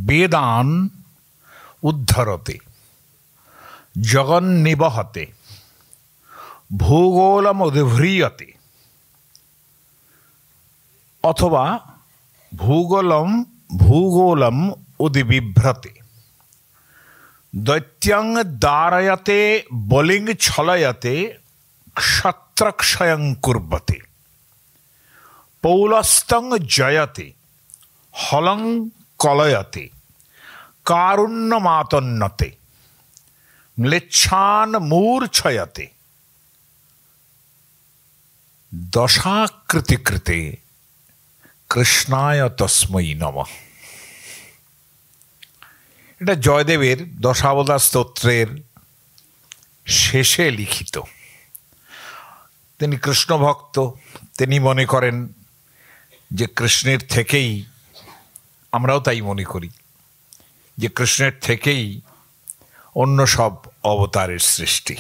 বেদান উদ্ধরতে জগন্নিবহতে ভূগোলমুদ্ভ্রিয়তে, অথবা ভূগোলম উদ্বিভ্রতে, দৈত্যং দারয়তে বলিং ছলয়তে ক্ষত্রক্ষয়ং কুর্বতে, পৌলস্তং জয়তে হলং কলয়তে কারুণ্যমাতন্নতে, ম্লেচ্ছান মূর্ছয়তে দশাকৃতিকৃতে কৃষ্ণায় তস্मै নমঃ। এটা জয়দেবের দশাবতার স্তোত্রের শেষে লিখিত। তিনি কৃষ্ণ ভক্ত, তিনি মনে করেন যে কৃষ্ণের থেকেই, আমরাও তাই মনে করি যে কৃষ্ণের থেকেই অন্য সব অবতারের সৃষ্টি।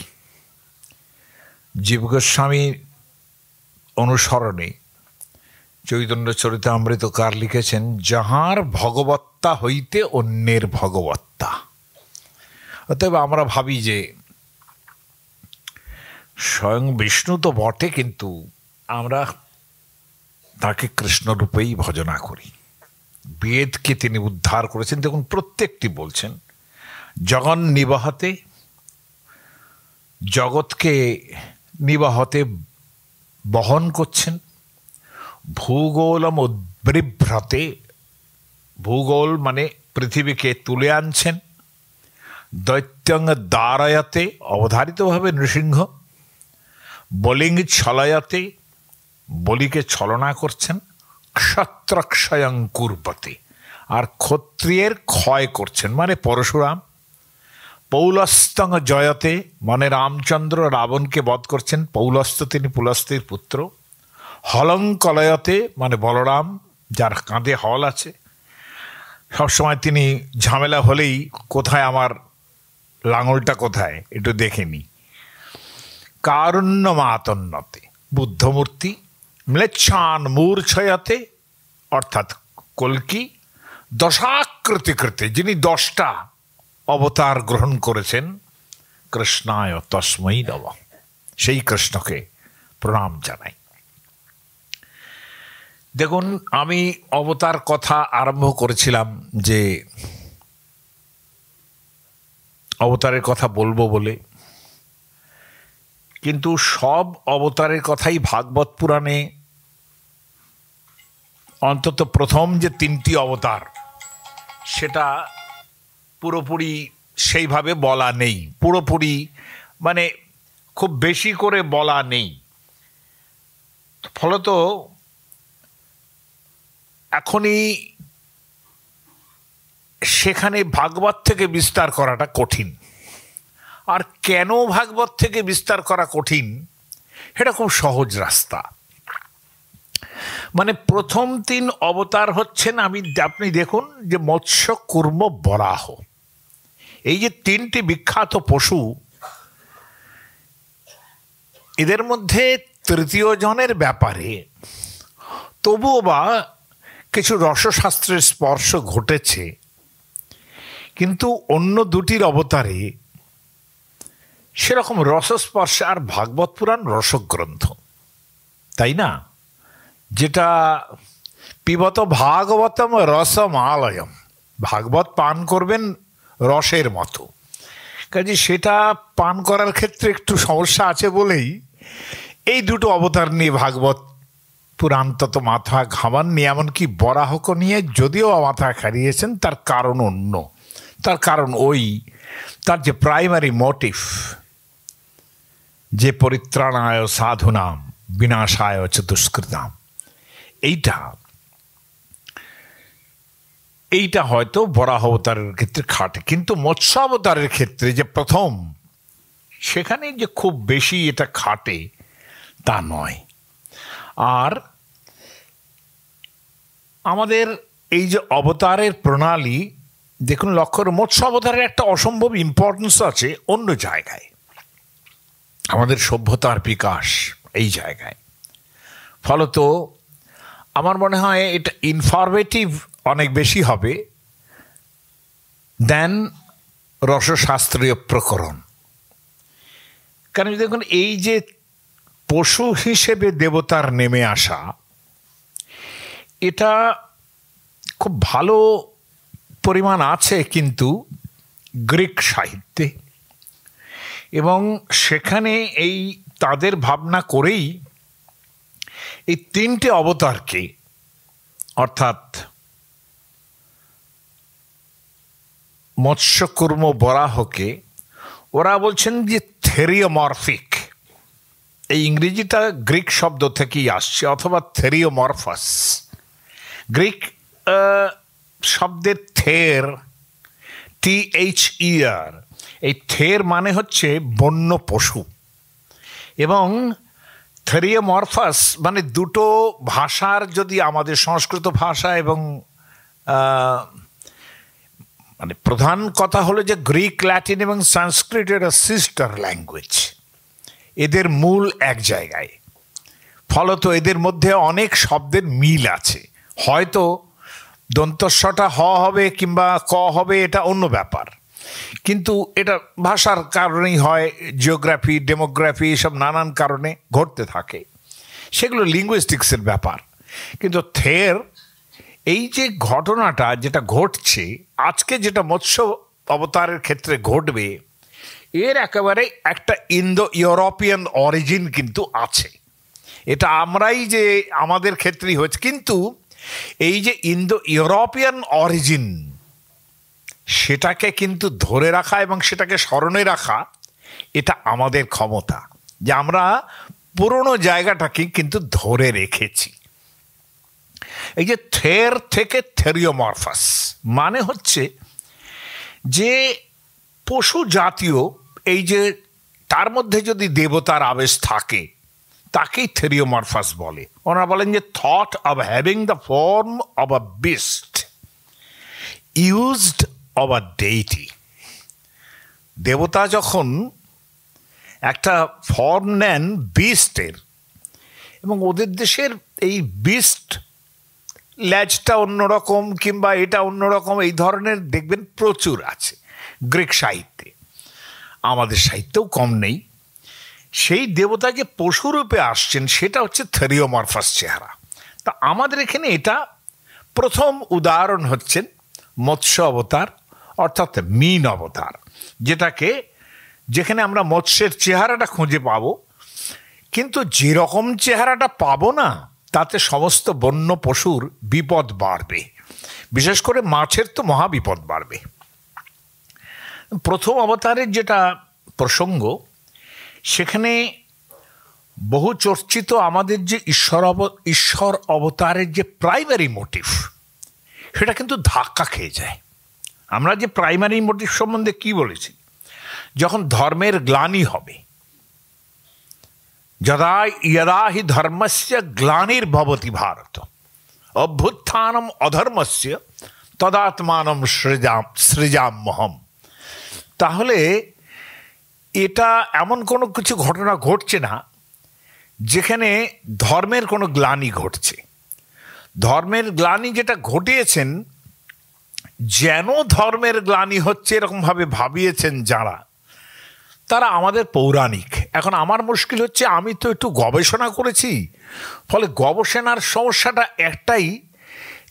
জীব গোস্বামীর অনুসরণে চৈতন্য চরিতামৃতকার লিখেছেন, যাহার ভগবত্তা হইতে অন্যের ভগবত্তা। অতএব আমরা ভাবি যে স্বয়ং বিষ্ণু তো বটে, কিন্তু আমরা তাকে কৃষ্ণরূপেই ভজনা করি। বেদকে তিনি উদ্ধার করেছেন। দেখুন, প্রত্যেকটি বলছেন জগন নিবহতে, জগৎকে নিবহতে বহন করছেন। ভূগোলম উদ্বিভ্রতে, ভূগোল মানে পৃথিবীকে তুলে আনছেন। দৈত্যং দারয়তে, অবধারিতভাবে নৃসিংহ। বলিং ছলয়তে, বলিকে ছলনা করছেন। ক্ষত্রক্ষয়ং কুর্বতে, আর ক্ষত্রিয়ের ক্ষয় করছেন মানে পরশুরাম। পৌলস্তং জয়তে, মানে রামচন্দ্র রাবণকে বধ করছেন। পৌলস্ত তিনি পুলস্তের পুত্র। হলং কলয়তে, মানে বলরাম, যার কাঁধে হল আছে। সবসময় তিনি ঝামেলা হলেই কোথায় আমার লাঙলটা কোথায় একটু দেখে নি। কারুণ্যমাতন্নতে, বুদ্ধমূর্তি। ম্লেচ্ছান মূর্ছয়তে, অর্থাৎ কল্কি। দশাকৃতিকৃতে, যিনি 10টা অবতার গ্রহণ করেছেন। কৃষ্ণায় তস্मै নমঃ, সেই কৃষ্ণকে প্রণাম জানাই। দেখুন, আমি অবতার কথা আরম্ভ করেছিলাম যে অবতারের কথা বলবো বলে, কিন্তু সব অবতারের কথাই ভাগবত পুরাণে অন্তত প্রথম যে 3টি অবতার সেটা পুরোপুরি সেইভাবে বলা নেই। পুরোপুরি মানে খুব বেশি করে বলা নেই। ফলত এখনই সেখানে ভাগবত থেকে বিস্তার করাটা কঠিন। আর কেন ভাগবত থেকে বিস্তার করা কঠিন, এটা খুব সহজ রাস্তা। মানে প্রথম 3 অবতার হচ্ছেন, আপনি দেখুন যে মৎস্য, কূর্ম, বরাহ, এই যে 3টি বিখ্যাত পশু, এদের মধ্যে তৃতীয় জনের ব্যাপারে তবুও বা কিছু রসশাস্ত্রের স্পর্শ ঘটেছে, কিন্তু অন্য 2টির অবতারে সেরকম রসস্পর্শ। আর ভাগবত পুরাণ রসগ্রন্থ, তাই না? যেটা পিবত ভাগবতম রসমালয়ম, ভাগবত পান করবেন রসের মতো। কাজে সেটা পান করার ক্ষেত্রে একটু সমস্যা আছে বলেই এই 2টো অবতার নিয়ে ভাগবত পুরাণ তত মাথা ঘামাননি। এমনকি বরাহকে নিয়ে যদিও মাথা খারিয়েছেন, তার কারণ অন্য। তার কারণ তার যে প্রাইমারি মোটিভ, যে পরিত্রাণায় সাধুনাম বিনাশায় চ দুষ্কৃতাম, এইটা হয়তো বরাহ অবতারের ক্ষেত্রে খাটে, কিন্তু মৎস্য অবতারের ক্ষেত্রে যে প্রথম, সেখানে যে খুব বেশি এটা খাটে তা নয়। আর আমাদের এই যে অবতারের প্রণালী দেখুন, লক্ষ্য, মৎস্য অবতারের একটা অসম্ভব ইম্পর্টেন্স আছে অন্য জায়গায়। আমাদের সভ্যতার বিকাশ এই জায়গায়। ফলত আমার মনে হয় এটা ইনফরমেটিভ অনেক বেশি হবে দেন রসশাস্ত্রীয় প্রকরণ। কারণ দেখুন, এই যে পশু হিসেবে দেবতার নেমে আসা, এটা খুব ভালো পরিমাণ আছে কিন্তু গ্রিক সাহিত্যে, এবং সেখানে এই তাদের ভাবনা করেই এই তিনটে অবতারকে, অর্থাৎ মৎস্য কুর্ম বরাহকে ওরা বলছেন যে থেরিওমরফিক। এই ইংরেজিটা গ্রিক শব্দ থেকেই আসছে, অথবা থেরিওমরফাস। গ্রিক শব্দের থের, THER, এই থের মানে হচ্ছে বন্য পশু, এবং থেরিওমরফাস মানে দুটো ভাষার, যদি আমাদের সংস্কৃত ভাষা এবং মানে প্রধান কথা হলো যে গ্রিক, ল্যাটিন এবং সংস্কৃতের সিস্টার ল্যাঙ্গুয়েজ, এদের মূল এক জায়গায়, ফলত এদের মধ্যে অনেক শব্দের মিল আছে। হয়তো দন্তস্বটা হ হবে কিংবা ক হবে, এটা অন্য ব্যাপার, কিন্তু এটা ভাষার কারণেই হয়, জিওগ্রাফি, ডেমোগ্রাফি, এসব নানান কারণে ঘটতে থাকে, সেগুলো লিঙ্গুইস্টিক্সের ব্যাপার। কিন্তু থের, এই যে ঘটনাটা যেটা ঘটছে আজকে, যেটা মৎস্য অবতারের ক্ষেত্রে ঘটবে, এর একেবারে একটা ইন্দো ইউরোপিয়ান অরিজিন কিন্তু আছে। এটা আমরাই যে আমাদের ক্ষেত্রেই হয়েছে, কিন্তু এই যে ইন্দো ইউরোপিয়ান অরিজিন, সেটাকে কিন্তু ধরে রাখা এবং সেটাকে স্মরণে রাখা, এটা আমাদের ক্ষমতা, যে আমরা পুরনো জায়গাটাকে কিন্তু ধরে রেখেছি। এই যে থের থেকে থেরিওমরফাস মানে হচ্ছে যে পশু জাতীয়, এই যে তার মধ্যে যদি দেবতার আবেশ থাকে, তাকেই থেরিওমরফাস বলে। ওনারা বলেন যে thought of having the form of a beast used of a deity. দেবতা যখন একটা ফর্ম নেন বিস্টের, এবং ওদের দেশের এই বিস্ট ল্যাজটা অন্যরকম কিংবা এটা অন্যরকম, এই ধরনের দেখবেন প্রচুর আছে গ্রিক সাহিত্যে, আমাদের সাহিত্যেও কম নেই। সেই দেবতা যে পশুরূপে আসছেন, সেটা হচ্ছে থেরিওমরফাস চেহারা। তা আমাদের এখানে এটা প্রথম উদাহরণ হচ্ছেন মৎস্য অবতার, অর্থাৎ মীন অবতার, যেখানে আমরা মৎস্যের চেহারাটা খুঁজে পাবো, কিন্তু যেরকম চেহারাটা পাবো না, তাতে সমস্ত বন্য পশুর বিপদ বাড়বে, বিশেষ করে মাছের তো মহা বিপদ বাড়বে। প্রথম অবতারের যেটা প্রসঙ্গ, সেখানে বহু চর্চিত আমাদের যে ঈশ্বর অবতারের যে প্রাইমারি মোটিভ, সেটা কিন্তু ধাক্কা খেয়ে যায়। আমরা যে প্রাইমারি মোটিভ সম্বন্ধে কি বলেছি, যখন ধর্মের গ্লানি হবে, যদা হি ধর্মস্য গ্লানির্ভবতি ভারত অভ্যুত্থানম অধর্মস্য তদাত্মানম সৃজাম্যহম। তাহলে এটা এমন কোনো কিছু ঘটনা ঘটছে না যেখানে ধর্মের কোনো গ্লানি ঘটছে। ধর্মের গ্লানি যেটা ঘটিয়েছেন, যেন ধর্মের গ্লানি হচ্ছে এরকমভাবে ভাবিয়েছেন যারা, তারা আমাদের পৌরাণিক। এখন আমার মুশকিল হচ্ছে, আমি তো একটু গবেষণা করেছি, ফলে গবেষণার সমস্যাটা একটাই,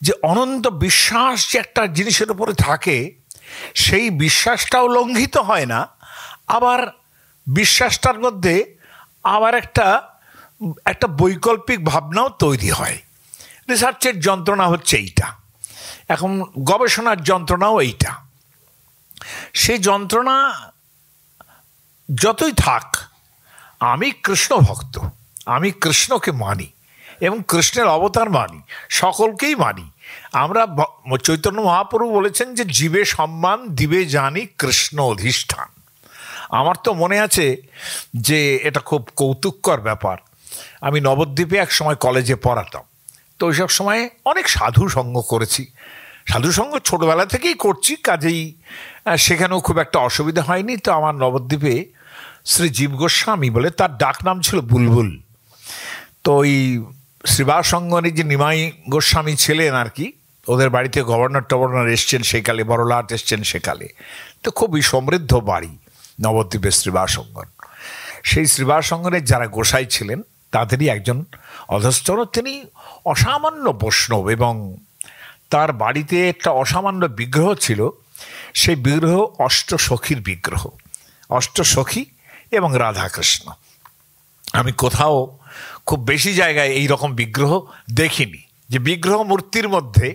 যে অনন্ত বিশ্বাস যে একটা জিনিসের উপরে থাকে, সেই বিশ্বাসটাও লঙ্ঘিত হয় না, আবার বিশ্বাসটার মধ্যে আবার একটা বৈকল্পিক ভাবনাও তৈরি হয়। রিসার্চের যন্ত্রণা হচ্ছে এইটা, এখন গবেষণার যন্ত্রণাও এইটা। সেই যন্ত্রণা যতই থাক, আমি কৃষ্ণ ভক্ত, আমি কৃষ্ণকে মানি এবং কৃষ্ণের অবতার মানি, সকলকেই মানি। আমরা চৈতন্য মহাপ্রভু বলেছেন যে জীবে সম্মান দিবে জানি কৃষ্ণ অধিষ্ঠান। আমার তো মনে আছে যে এটা খুব কৌতুককর ব্যাপার, আমি নবদ্বীপে এক সময় কলেজে পড়াতাম, তো ওইসব সময় অনেক সাধু সঙ্গ করেছি। সাধু সঙ্গ ছোটোবেলা থেকেই করছি, কাজেই সেখানেও খুব একটা অসুবিধা হয়নি। তো আমার নবদ্বীপে শ্রী জীব গোস্বামী বলে, তার ডাক নাম ছিল বুলবুল। তো ওই শ্রীবাস সঙ্গনে যে নিমাই গোস্বামী ছিলেন আর কি, ওদের বাড়িতে গভর্নর টভর্নর এসছেন সেকালে, বড়লাট এসছেন সেকালে। তো খুবই সমৃদ্ধ বাড়ি নবদ্বীপের শ্রীবাসঙ্গন। সেই শ্রীবাসঙ্গনের যারা গোসাই ছিলেন তাদেরই একজন অধস্তন। তিনি অসামান্য বৈষ্ণব এবং তার বাড়িতে একটা অসামান্য বিগ্রহ ছিল। সেই বিগ্রহ অষ্টসখীর বিগ্রহ, অষ্টসখী এবং রাধাকৃষ্ণ। আমি কোথাও খুব বেশি জায়গায় এই রকম বিগ্রহ দেখিনি, যে বিগ্রহ মূর্তির মধ্যে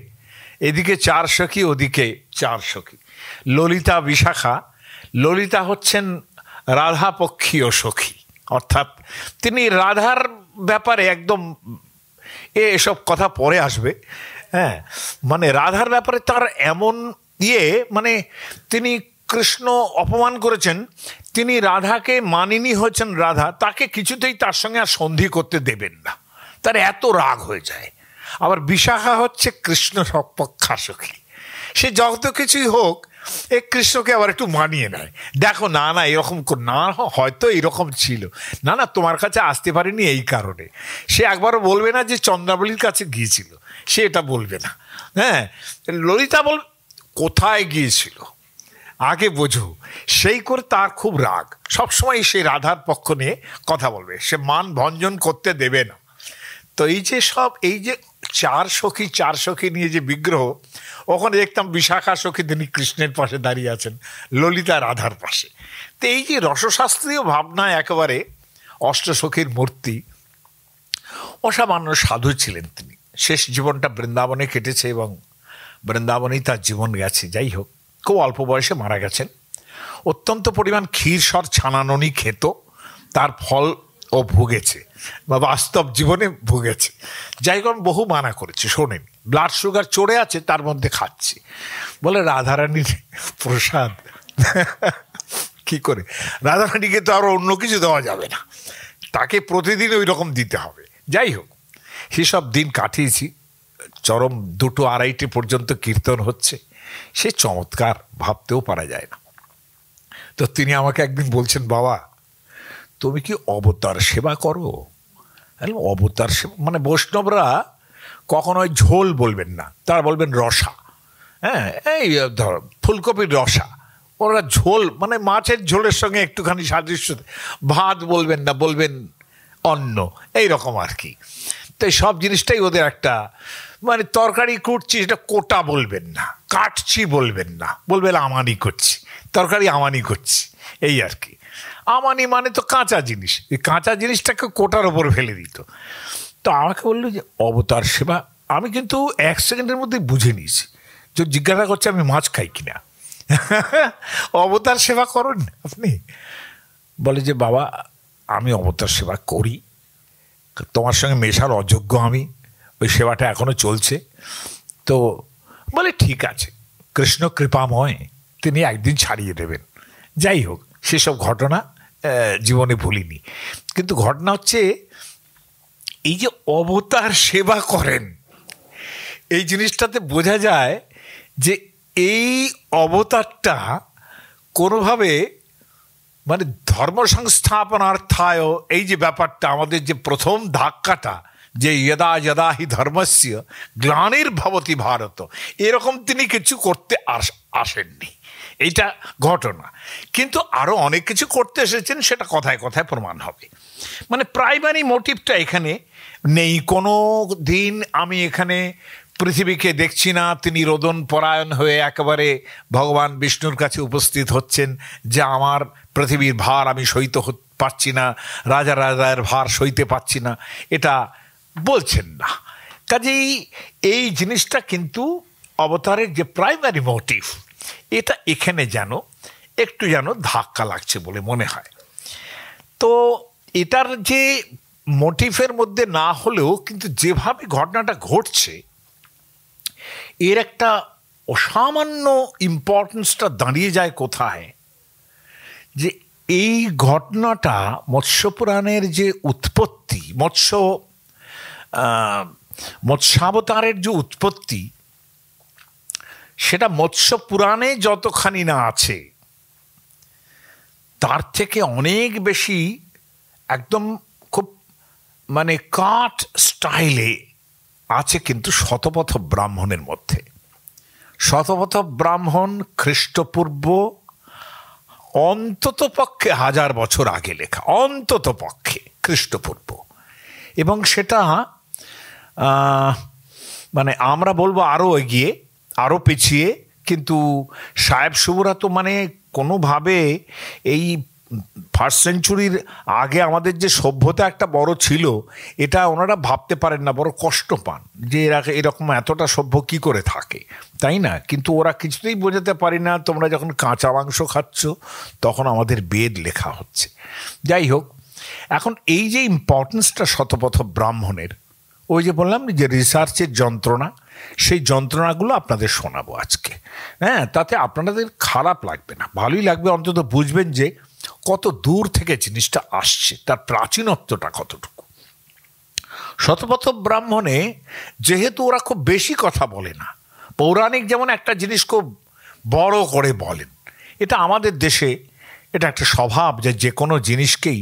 এদিকে 4 সখী ওদিকে 4 সখী। ললিতা বিশাখা, ললিতা হচ্ছেন রাধা পক্ষীয় সখী, অর্থাৎ তিনি রাধার ব্যাপারে একদম, এসব কথা পরে আসবে, হ্যাঁ, মানে রাধার ব্যাপারে তার এমন মানে তিনি কৃষ্ণ অপমান করেছেন, তিনি রাধাকে মানিনী হয়েছেন, রাধা তাকে কিছুতেই তার সঙ্গে আর সন্ধি করতে দেবেন না, তার এত রাগ হয়ে যায়। আবার বিশাখা হচ্ছে কৃষ্ণ সপক্ষা সখী, সে যত কিছুই হোক এ কৃষ্ণকে আবার একটু মানিয়ে নেয়। দেখো না না এরকম না, হয়তো এরকম ছিল, না না তোমার কাছে আসতে পারিনি এই কারণে। সে একবারও বলবে না যে চন্দ্রাবলীর কাছে গিয়েছিল, সে এটা বলবে না। হ্যাঁ, ললিতা বল কোথায় গিয়েছিল আগে বোঝো, সেই করে তার খুব রাগ, সবসময় সে রাধার পক্ষ নিয়ে কথা বলবে, সে মান ভঞ্জন করতে দেবে না। তো এই যে 4 সখী নিয়ে যে বিগ্রহ, ওখানে দেখতাম বিশাখা সখী তিনি কৃষ্ণের পাশে দাঁড়িয়ে আছেন, ললিতা রাধার পাশে। তো এই যে রসশাস্ত্রীয় ভাবনায় একেবারে অষ্টসখীর মূর্তি। অসামান্য সাধু ছিলেন তিনি, শেষ জীবনটা বৃন্দাবনে কেটেছে এবং বৃন্দাবনেই তার জীবন গেছে। যাই হোক, খুব অল্প বয়সে মারা গেছেন। অত্যন্ত পরিমাণ ক্ষীরসর ছানাননি খেত, তার ফল ও ভুগেছে বা বাস্তব জীবনে ভুগেছে। যাই হোক, বহু মানা করেছে, শোনেন, ব্লাড সুগার চড়ে আছে তার মধ্যে খাচ্ছে, বলে রাধারানীর প্রসাদ কি করে, রাধারানীকে তো আর অন্য কিছু দেওয়া যাবে না, তাকে প্রতিদিন ওই রকম দিতে হবে। যাই হোক, সেসব দিন কাটিয়েছি। চরম 2-2:30 পর্যন্ত কীর্তন হচ্ছে, সে চমৎকার, ভাবতেও পারা যায় না। তো তিনি আমাকে একদিন বলছেন, বাবা তুমি কি অবতার সেবা করো? অবতার সেবা মানে বৈষ্ণবরা কখনো ওই ঝোল বলবেন না, তারা বলবেন রসা। হ্যাঁ, এই ধর ফুলকপির রসা, ওরা ঝোল মানে মাছের ঝোলের সঙ্গে একটুখানি সাদৃশ্য, ভাত বলবেন না, বলবেন অন্ন, এই রকম আর কি। তো এই সব জিনিসটাই ওদের একটা, মানে তরকারি কুটছি সেটা কোটা বলবেন না, কাটছি বলবেন না, বলবেন আমানি করছি, তরকারি আমানি করছি, এই আর কি। আমানি মানে তো কাঁচা জিনিস, এই কাঁচা জিনিসটাকে কোটার ওপর ফেলে দিত। তো আমাকে বললো যে অবতার সেবা। আমি কিন্তু 1 সেকেন্ডের মধ্যে বুঝে নিয়েছি, যে জিজ্ঞাসা করছে আমি মাছ খাই কিনা। অবতার সেবা করেন আপনি? বলে যে বাবা আমি অবতার সেবা করি, তোমার সঙ্গে মেশার অযোগ্য আমি, ওই সেবাটা এখনো চলছে। তো বলে ঠিক আছে, কৃষ্ণ কৃপাময়, তিনি একদিন ছাড়িয়ে দেবেন। যাই হোক, সেসব ঘটনা জীবনে ভুলিনি। কিন্তু ঘটনা হচ্ছে এই যে অবতার সেবা করেন, এই জিনিসটাতে বোঝা যায় যে এই অবতারটা কোনোভাবে মানে ধর্ম সংস্থাপনার্থায়, এই যে ব্যাপারটা আমাদের যে প্রথম ধাক্কাটা, যে যদা যদা হি ধর্মস্য গ্লানির্ভবতি ভারত, এরকম তিনি কিছু করতে আসেননি, এইটা ঘটনা। কিন্তু আরও অনেক কিছু করতে এসেছেন, সেটা কথায় কথায় প্রমাণ হবে। মানে প্রাইমারি মোটিভটা এখানে নেই। কোনো দিন আমি এখানে পৃথিবীকে দেখছি না, তিনি রোদন পরায়ণ হয়ে একেবারে ভগবান বিষ্ণুর কাছে উপস্থিত হচ্ছেন যে আমার পৃথিবীর ভার আমি সইতে পারছি না, রাজা রাজার ভার সইতে পারছি না, এটা বলছেন না। কাজেই এই জিনিসটা কিন্তু অবতারের যে প্রাইমারি মোটিভ, এটা এখানে একটু ধাক্কা লাগছে বলে মনে হয়। তো এটার যে মোটিভের মধ্যে না হলেও কিন্তু যেভাবে ঘটনাটা ঘটছে, এর একটা অসামান্য ইম্পর্টেন্সটা দাঁড়িয়ে যায় কোথায়, যে এই ঘটনাটা মৎস্যপুরাণের যে উৎপত্তি, মৎস্যাবতারের যে উৎপত্তি, সেটা মৎস্য পুরাণে যতখানি না আছে তার থেকে অনেক বেশি একদম খুব মানে কাট স্টাইলে আছে কিন্তু শতপথ ব্রাহ্মণের মধ্যে। শতপথ ব্রাহ্মণ খ্রিস্টপূর্ব অন্তত পক্ষে 1000 বছর আগে লেখা, অন্তত পক্ষে খ্রিস্টপূর্ব। এবং সেটা মানে আমরা বলবো আরও এগিয়ে, আরও পিছিয়ে, কিন্তু সাহেব শুভরা তো মানে কোনোভাবে এই 1st সেঞ্চুরির আগে আমাদের যে সভ্যতা একটা বড় ছিল, এটা ওনারা ভাবতে পারেন না, বড় কষ্ট পান যে এরা এরকম এতটা সভ্য কি করে থাকে, তাই না? কিন্তু ওরা কিছুতেই বোঝাতে পারি না, তোমরা যখন কাঁচা মাংস খাচ্ছ তখন আমাদের বেদ লেখা হচ্ছে। যাই হোক, এখন এই যে ইম্পর্টেন্সটা শতপথ ব্রাহ্মণের, ওই যে বললাম যে রিসার্চের যন্ত্রণা, সেই যন্ত্রণাগুলো আপনাদের শোনাবো আজকে। হ্যাঁ, তাতে আপনাদের খারাপ লাগবে না, ভালোই লাগবে, অন্তত বুঝবেন যে কত দূর থেকে জিনিসটা আসছে, তার প্রাচীনত্বটা কতটুকু। শতপথ ব্রাহ্মণে যেহেতু ওরা খুব বেশি কথা বলে না, পৌরাণিক যেমন একটা জিনিস খুব বড় করে বলেন, এটা আমাদের দেশে এটা একটা স্বভাব যে কোনো জিনিসকেই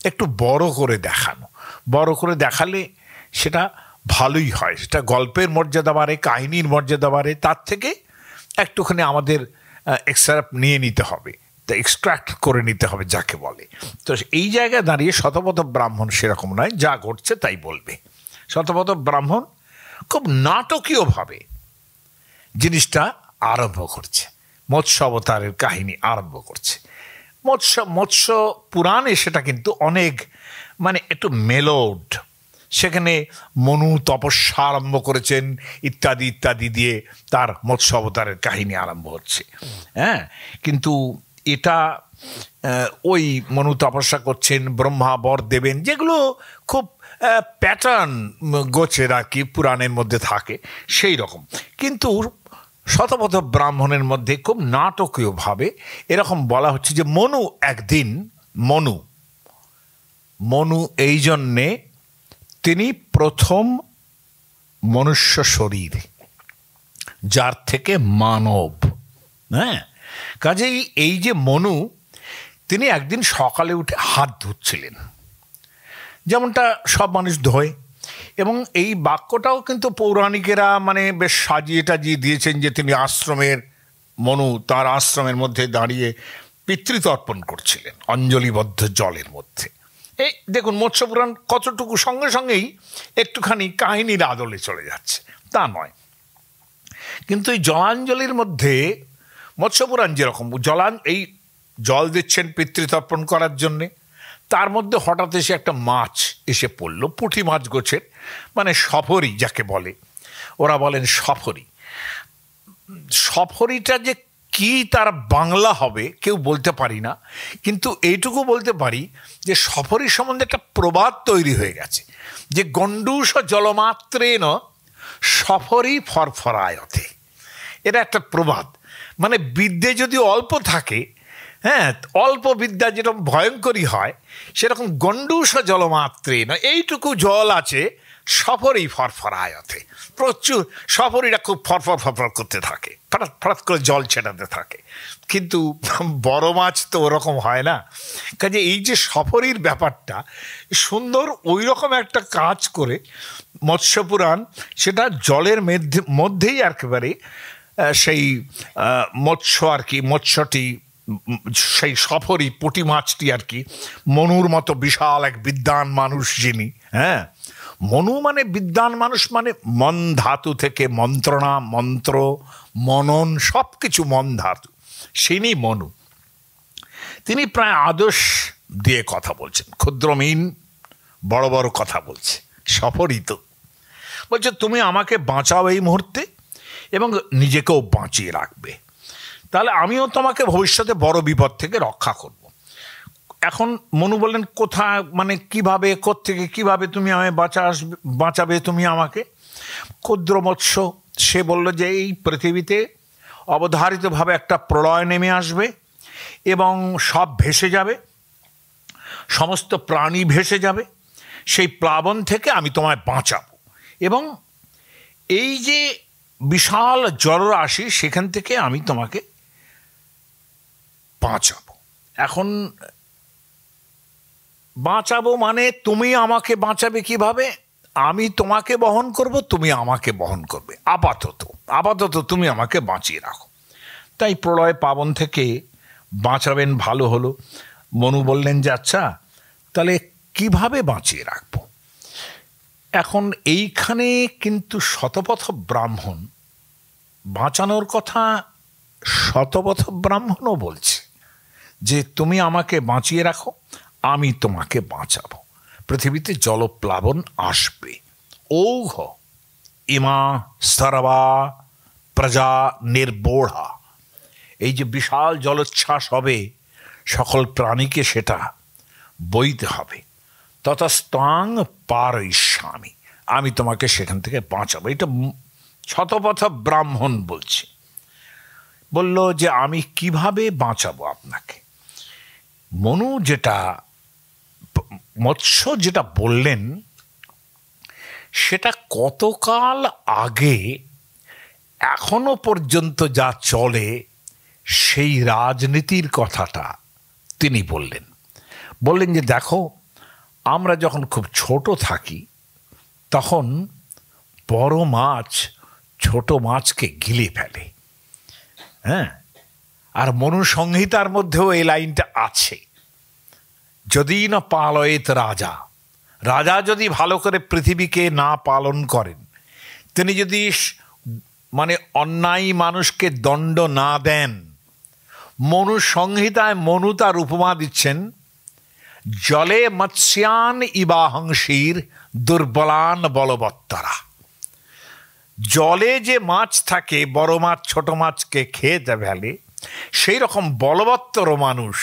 একটু বড় করে দেখানো। বড় করে দেখালে সেটা ভালোই হয়, সেটা গল্পের মর্যাদা বাড়ে, কাহিনীর মর্যাদা বাড়ে, তার থেকে একটুখানি আমাদের এক্সট্রাক্ট নিয়ে নিতে হবে, এক্সট্রাক্ট করে নিতে হবে যাকে বলে। তো এই জায়গায় দাঁড়িয়ে শতপথ ব্রাহ্মণ সেরকম নয়, যা ঘটছে তাই বলবে। শতপথ ব্রাহ্মণ খুব নাটকীয়ভাবে জিনিসটা আরম্ভ করছে, মৎস্য অবতারের কাহিনী আরম্ভ করছে। মৎস্য পুরাণে সেটা কিন্তু অনেক মানে একটু মেলোড, সেখানে মনু তপস্যা আরম্ভ করেছেন ইত্যাদি ইত্যাদি দিয়ে তার মৎস্য অবতারের কাহিনী আরম্ভ হচ্ছে। হ্যাঁ, কিন্তু এটা ওই মনু তপস্যা করছেন, ব্রহ্মা বর দেবেন, যেগুলো খুব প্যাটার্ন গোছের আর কি পুরাণের মধ্যে থাকে সেই রকম। কিন্তু শতপথ ব্রাহ্মণের মধ্যে খুব নাটকীয়ভাবে এরকম বলা হচ্ছে যে মনু এই জন্যে তিনি প্রথম মনুষ্য শরীর, যার থেকে মানব। হ্যাঁ, কাজেই এই যে মনু, তিনি একদিন সকালে উঠে হাত ধুচ্ছিলেন, যেমনটা সব মানুষ ধোয়। এবং এই বাক্যটাও কিন্তু পৌরাণিকেরা মানে বেশ সাজিয়ে টাজিয়ে দিয়েছেন যে তিনি মনু তার আশ্রমের মধ্যে দাঁড়িয়ে পিতৃতর্পণ করছিলেন অঞ্জলিবদ্ধ জলের মধ্যে। এই দেখুন মৎস্যপুরাণ কতটুকু সঙ্গে সঙ্গেই একটুখানি কাহিনীর আদলে চলে যাচ্ছে তা নয়, কিন্তু এই জলাঞ্জলির মধ্যে মৎস্যপুরাণ যেরকম এই জল দিচ্ছেন পিতৃতর্পণ করার জন্যে, তার মধ্যে হঠাৎ এসে একটা মাছ এসে পড়ল, পুঁটি মাছ গোছের, মানে সফরি যাকে বলে, ওরা বলেন সফরি। সফরিটা যে কি তার বাংলা হবে কেউ বলতে পারি না, কিন্তু এইটুকু বলতে পারি যে সফরি সম্বন্ধে একটা প্রবাদ তৈরি হয়ে গেছে যে গণ্ডূষ জলমাত্রেন সফরি ফরফরায়তে। এটা একটা প্রবাদ, মানে বিদ্যে যদি অল্প থাকে, হ্যাঁ, অল্প বিদ্যা যেরকম ভয়ঙ্করী হয়, সেরকম গণ্ডূষ জলমাত্রেন, এইটুকু জল আছে, সফরই ফরফরায়তে, প্রচুর সফরিরা খুব ফরফর ফরফর করতে থাকে, ফরাত ফরাত করে জল ছেটাতে থাকে। কিন্তু বড় মাছ তো ওরকম হয় না। কাজে এই যে সফরির ব্যাপারটা সুন্দর, ওই রকম একটা কাজ করে মৎস্যপুরাণ সেটা জলের মধ্যেই একেবারে সেই মৎস্য আর কি, মৎস্যটি সেই সফরি পুঁটি মাছটি আর কি, মনুর মতো বিশাল এক বিদ্বান মানুষ যিনি। হ্যাঁ, মনু মানে বিদ্বান মানুষ, মানে মন ধাতু থেকে মন্ত্রণা, মন্ত্র, মনন, সব কিছু মন ধাতু, তিনি মনু। তিনি প্রায় আদর্শ দিয়ে কথা বলছেন, ক্ষুদ্রমিন বড় বড় কথা বলছে। সফরই তো বলছে তুমি আমাকে বাঁচাও এই মুহূর্তে এবং নিজেকেও বাঁচিয়ে রাখবে, তাহলে আমিও তোমাকে ভবিষ্যতে বড় বিপদ থেকে রক্ষা করব। এখন মনু বললেন কোথায়, মানে কিভাবে, কোত্থেকে, কিভাবে তুমি আমায় বাঁচাবে তুমি আমাকে? ক্ষুদ্র মৎস্য সে বলল যে এই পৃথিবীতে অবধারিতভাবে একটা প্রলয় নেমে আসবে এবং সব ভেসে যাবে, সমস্ত প্রাণী ভেসে যাবে, সেই প্লাবন থেকে আমি তোমায় বাঁচাবো এবং এই যে বিশাল জলরাশি সেখান থেকে আমি তোমাকে বাঁচাবো। এখন বাঁচাবো মানে তুমি আমাকে বাঁচাবে কিভাবে? আমি তোমাকে বহন করব, তুমি আমাকে বহন করবে, আপাতত তুমি আমাকে বাঁচিয়ে রাখো। তাই প্রলয় পাবন থেকে বাঁচাবেন, ভালো হলো। মনু বললেন যে আচ্ছা তাহলে কিভাবে বাঁচিয়ে রাখবো? এখন এইখানে কিন্তু শতপথ ব্রাহ্মণ বাঁচানোর কথা শতপথ ব্রাহ্মণও বলছে যে তুমি আমাকে বাঁচিয়ে রাখো, আমি তোমাকে বাঁচাবো। পৃথিবীতে জলপ্লাবন আসবে। ঔঘ ইমা সর্বা প্রজা নির্বোড়া, এই যে বিশাল জলোচ্ছ্বাস হবে, সকল প্রাণীকে সেটা বইতে হবে। ততস্তাং পারয়িষ্যামি, আমি তোমাকে সেখান থেকে বাঁচাবো। এটা শতপথ ব্রাহ্মণ বলছে। বলল যে আমি কিভাবে বাঁচাবো আপনাকে? মনু মৎস্য যেটা বললেন সেটা কতকাল আগে এখনো পর্যন্ত যা চলে সেই রাজনীতির কথাটা তিনি বললেন যে দেখো, আমরা যখন খুব ছোট থাকি তখন বড় মাছ ছোট মাছকে গিলে ফেলে। হ্যাঁ, আর মনু সংহিতার মধ্যেও এই লাইনটা আছে, যদি না পালয়েত রাজা যদি ভালো করে পৃথিবীকে না পালন করেন, তিনি যদি মানে অন্যায় মানুষকে দণ্ড না দেন, মনু সংহিতায় মনু তার উপমা দিচ্ছেন, জলে মৎস্যান ইবাহংসীর দুর্বলান বলবত্তরা। জলে যে মাছ থাকে, বড় মাছ ছোট মাছকে খেতে ফেলে, সেই রকম বলবত্তর মানুষ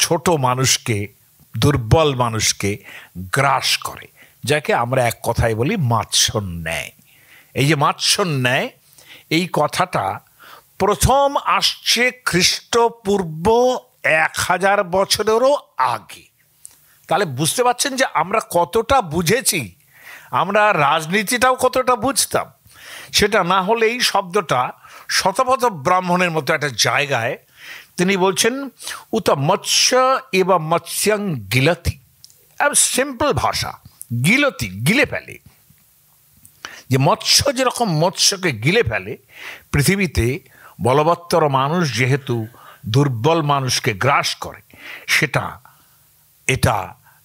ছোট মানুষকে, দুর্বল মানুষকে গ্রাস করে, যাকে আমরা এক কথায় বলি মাৎসন্যায়। এই যে মাৎসন্যায়, এই কথাটা প্রথম আসছে খ্রিস্টপূর্ব 1000 বছরেরও আগে। তাহলে বুঝতে পারছেন যে আমরা কতটা বুঝেছি, আমরা রাজনীতিটাও কতটা বুঝতাম। সেটা না হলে এই শব্দটা শতপথ ব্রাহ্মণের মতো একটা জায়গায় তিনি বলছেন উত মৎস্য এবং মৎস্যং গিলতি। সিম্পল ভাষা, গিলতি, গিলে ফেলে। যে মৎস্য যেরকম মৎস্যকে গিলে ফেলে, পৃথিবীতে বলবত্তর মানুষ যেহেতু দুর্বল মানুষকে গ্রাস করে, এটা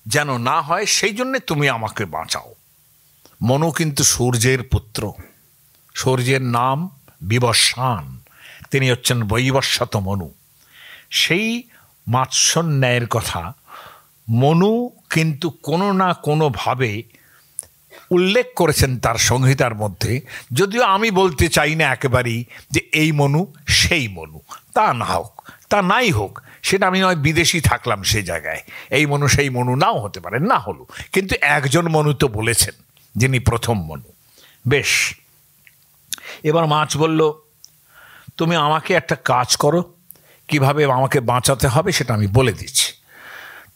যেন না হয়, সেই জন্যে তুমি আমাকে বাঁচাও। মনু কিন্তু সূর্যের পুত্র, সূর্যের নাম বিবস্বান, তিনি হচ্ছেন বৈবস্বত মনু। সেই মাৎসন্যায়ের কথা মনু কিন্তু কোনো না কোনোভাবে উল্লেখ করেছেন তার সংহিতার মধ্যে, যদিও আমি বলতে চাই না একেবারেই যে এই মনু সেই মনু, তা না হোক, তা নাই হোক, সেটা আমি নয় বিদেশি থাকলাম সে জায়গায়, এই মনু সেই মনু নাও হতে পারে, না হলো, কিন্তু একজন মনু তো বলেছেন, যিনি প্রথম মনু। বেশ, এবার মাছ বলল তুমি আমাকে একটা কাজ করো, কিভাবে আমাকে বাঁচাতে হবে সেটা আমি বলে দিচ্ছি।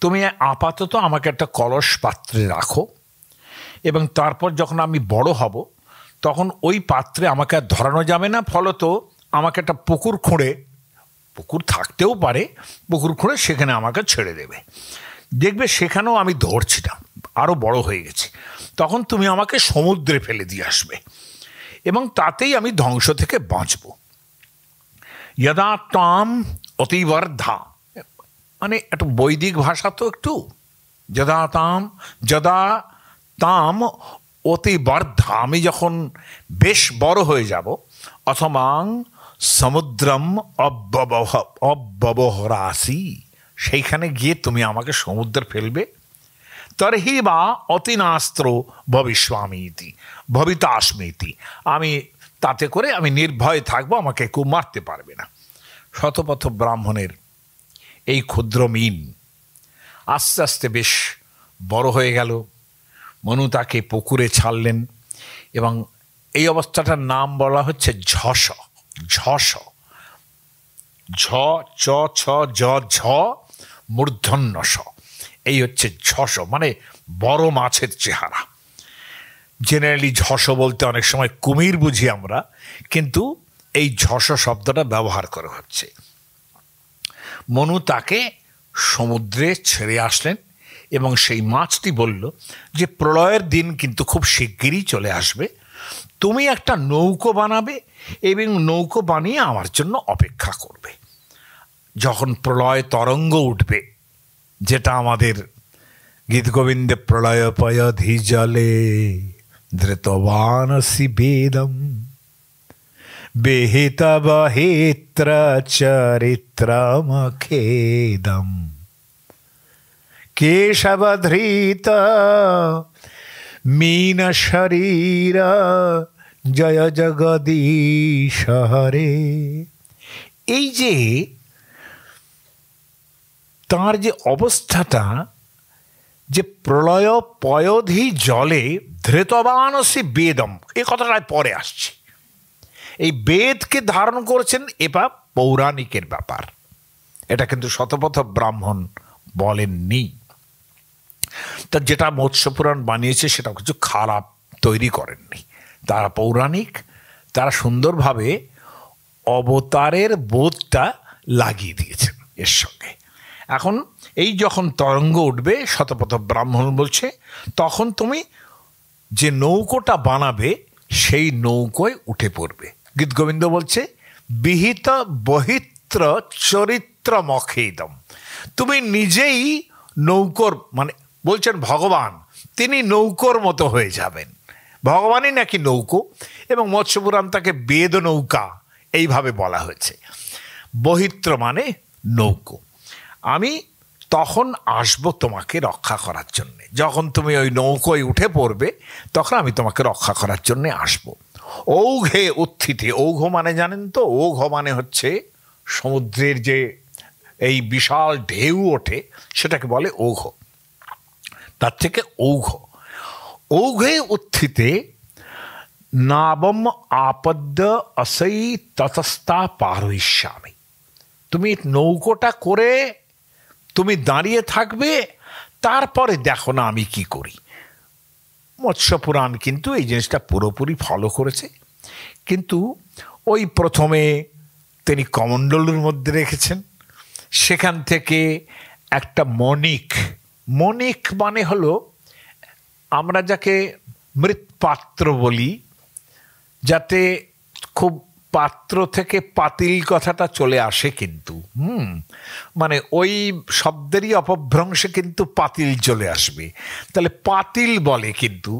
তুমি আপাতত আমাকে একটা কলস পাত্রে রাখো, এবং তারপর যখন আমি বড় হব তখন ওই পাত্রে আমাকে আর ধরানো যাবে না, ফলত আমাকে একটা পুকুর খুঁড়ে, পুকুর থাকতেও পারে, পুকুর খুঁড়ে সেখানে আমাকে ছেড়ে দেবে, দেখবে সেখানেও আমি ধরছি না, আরও বড় হয়ে গেছি, তখন তুমি আমাকে সমুদ্রে ফেলে দিয়ে আসবে, এবং তাতেই আমি ধ্বংস থেকে বাঁচব। যদা তাম অতিবর্ধা, মানে একটা বৈদিক ভাষা তো একটু, যদা তাম অতিবর্ধা, আমি যখন বেশ বড় হয়ে যাব, অথমাং সমুদ্রম অব্যবহরাসি, সেইখানে গিয়ে তুমি আমাকে সমুদ্রে ফেলবে, তর্হি বা অতিনাস্ত্র ভবিতাস্মিতি, আমি তাতে করে আমি নির্ভয় থাকবো, আমাকে কেউ মারতে পারবে না। শতপথ ব্রাহ্মণের এই ক্ষুদ্র মিন আস্তে আস্তে বেশ বড় হয়ে গেল। মনু তাকে পুকুরে ছাড়লেন, এবং এই অবস্থাটার নাম বলা হচ্ছে ঝস। ঝ চ ছ জ ঝ মূর্ধন্য স, এই হচ্ছে ঝস, মানে বড় মাছের চেহারা। জেনারেলি ঝস বলতে অনেক সময় কুমির বুঝি আমরা, কিন্তু এই ঝস শব্দটা ব্যবহার করা হচ্ছে। মনু তাকে সমুদ্রে ছেড়ে আসলেন, এবং সেই মাছটি বলল যে প্রলয়ের দিন কিন্তু খুব শিগগিরই চলে আসবে, তুমি একটা নৌকো বানাবে এবং নৌকো বানিয়ে আমার জন্য অপেক্ষা করবে। যখন প্রলয় তরঙ্গ উঠবে, যেটা আমাদের গীতগোবিন্দে প্রলয় পয়ধি জলে ধৃতবানসি বেদম বেহিত বহিত্র চরিত্রমখেদম কেশবধৃত মীন শরীর জয় জগদীশ হরে। এই যে তার যে অবস্থাটা, যে প্রলয় পয়ধি জলে ধৃতবানসি বেদম, এই কথাটা পরে আসছে। এই বেদকে ধারণ করেছেন, এটা পৌরাণিকের ব্যাপার, এটা কিন্তু শতপথ ব্রাহ্মণ বলেননি। তা যেটা মৎস্যপুরাণ বানিয়েছে সেটা কিছু খারাপ তৈরি করেননি, তারা পৌরাণিক, তারা সুন্দরভাবে অবতারের বোধটা লাগিয়ে দিয়েছেন এর সঙ্গে। এখন এই যখন তরঙ্গ উঠবে, শতপথ ব্রাহ্মণ বলছে, তখন তুমি যে নৌকোটা বানাবে সেই নৌকোয় উঠে পড়বে। গীতগোবিন্দ বলছে বিহিত বহিত্র চরিত্রমখেদম, তুমি নিজেই নৌকোর, মানে বলছেন ভগবান, তিনি নৌকোর মতো হয়ে যাবেন, ভগবানই নাকি নৌকো, এবং মৎস্যপুরাণ তাকে বেদ নৌকা এইভাবে বলা হয়েছে। বহিত্র মানে নৌকো, আমি তখন আসবো তোমাকে রক্ষা করার জন্যে। যখন তুমি ওই নৌকোয় উঠে পড়বে তখন আমি তোমাকে রক্ষা করার জন্যে আসবো। ঔঘে উত্থিতে, ঔঘ মানে জানেন তো, ঔঘ মানে হচ্ছে সমুদ্রের যে এই বিশাল ঢেউ ওঠে সেটাকে বলে ঔঘ, তার থেকে ঔঘ। ঔঘে উত্থিতে নাবম আপদ্য আসৈ ততস্তা পারয়িষ্যামি, তুমি নৌকোটা করে তুমি দাঁড়িয়ে থাকবে, তারপরে দেখো না আমি কি করি। মৎস্যপুরাণ কিন্তু এই জিনিসটা পুরোপুরি ফলো করেছে, কিন্তু ওই প্রথমে তিনি কমণ্ডলুর মধ্যে রেখেছেন, সেখান থেকে একটা মণিক, মণিক মানে হলো আমরা যাকে মৃৎপাত্র বলি, যাতে খুব পাত্র থেকে পাতিল কথাটা চলে আসে, কিন্তু মানে ওই শব্দেরই অপভ্রংশে কিন্তু পাতিল চলে আসবে, তাহলে পাতিল বলে। কিন্তু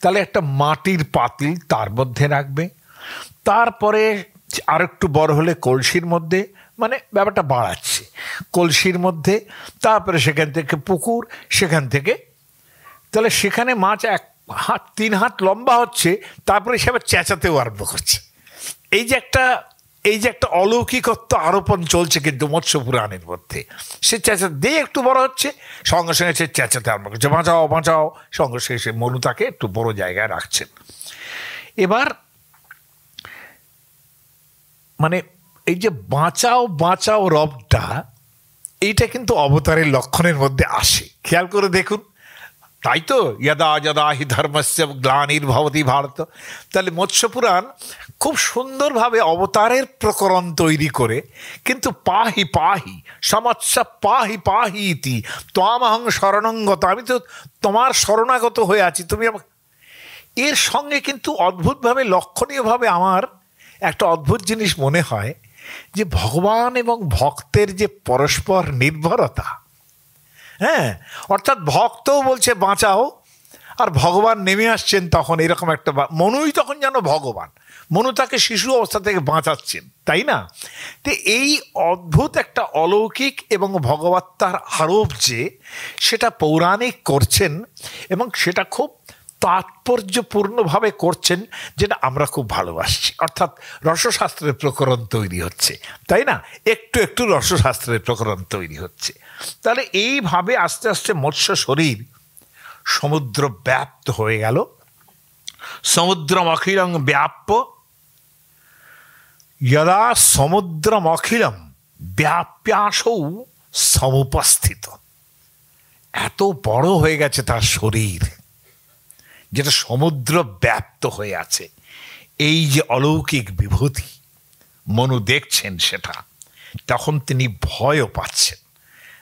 তাহলে একটা মাটির পাতিল তার মধ্যে রাখবে, তারপরে আর একটু বড় হলে কলসির মধ্যে, মানে ব্যাপারটা বাড়াচ্ছে, কলসির মধ্যে, তারপরে সেখান থেকে পুকুর, সেখান থেকে, তাহলে সেখানে মাছ 1 হাত 3 হাত লম্বা হচ্ছে, তারপরে সে আবার চেঁচাতেও আরম্ভ করছে। এই যে একটা অলৌকিকত্ব আরোপণ চলছে কিন্তু মৎস্যপুরাণের মধ্যে। সে চেঁচা দিয়ে একটু বড় হচ্ছে, সঙ্গে সঙ্গে সে চেঁচাতে আরম্ভ করছে, বাঁচাও বাঁচাও, সঙ্গে সঙ্গে সে মনু তাকে একটু বড় জায়গায় রাখছেন। এবার মানে এই যে বাঁচাও বাঁচাও রবটা, এইটা কিন্তু অবতারের লক্ষণের মধ্যে আসে, খেয়াল করে দেখুন। তাই তো যদা যদা হি ধর্মস্য গ্লানির্ভবতি ভারত। তাহলে মৎস্যপুরাণ খুব সুন্দরভাবে অবতারের প্রকরণ তৈরি করে, কিন্তু পাহি পাহি সমৎস পাহি পাহি ইতি ত্বামহং শরণঙ্গত, আমি তো তোমার শরণাগত হয়ে আছি, তুমি আমাকে। এর সঙ্গে কিন্তু অদ্ভুতভাবে লক্ষণীয়ভাবে আমার একটা অদ্ভুত জিনিস মনে হয়, যে ভগবান এবং ভক্তের যে পরস্পর নির্ভরতা, হ্যাঁ, অর্থাৎ ভক্তও বলছে বাঁচাও, আর ভগবান নেমে আসছেন তখন, এরকম একটা মনুই তখন যেন ভগবান, মনু তাকে শিশু অবস্থা থেকে বাঁচাচ্ছেন, তাই না? তো এই অদ্ভুত একটা অলৌকিক এবং ভগবত্তার আরোপ যে সেটা পৌরাণিক করছেন, এবং সেটা খুব তাৎপর্যপূর্ণভাবে করছেন, যেটা আমরা খুব ভালোবাসছি। অর্থাৎ রসশাস্ত্রের প্রকরণ তৈরি হচ্ছে, তাই না? একটু একটু রসশাস্ত্রের প্রকরণ তৈরি হচ্ছে। তাহলে এইভাবে আস্তে আস্তে মৎস্য শরীর সমুদ্র ব্যাপ্ত হয়ে গেল। সমুদ্রম অখিলং ব্যাপ্য, যদা সমুদ্রম অখিলম ব্যাপ্যাসৌ সমুপস্থিত, এত বড় হয়ে গেছে তার শরীর, যেটা সমুদ্র ব্যাপ্ত হয়ে আছে। এই যে অলৌকিক বিভূতি মনু দেখছেন, সেটা তখন তিনি ভয়ও পাচ্ছেন।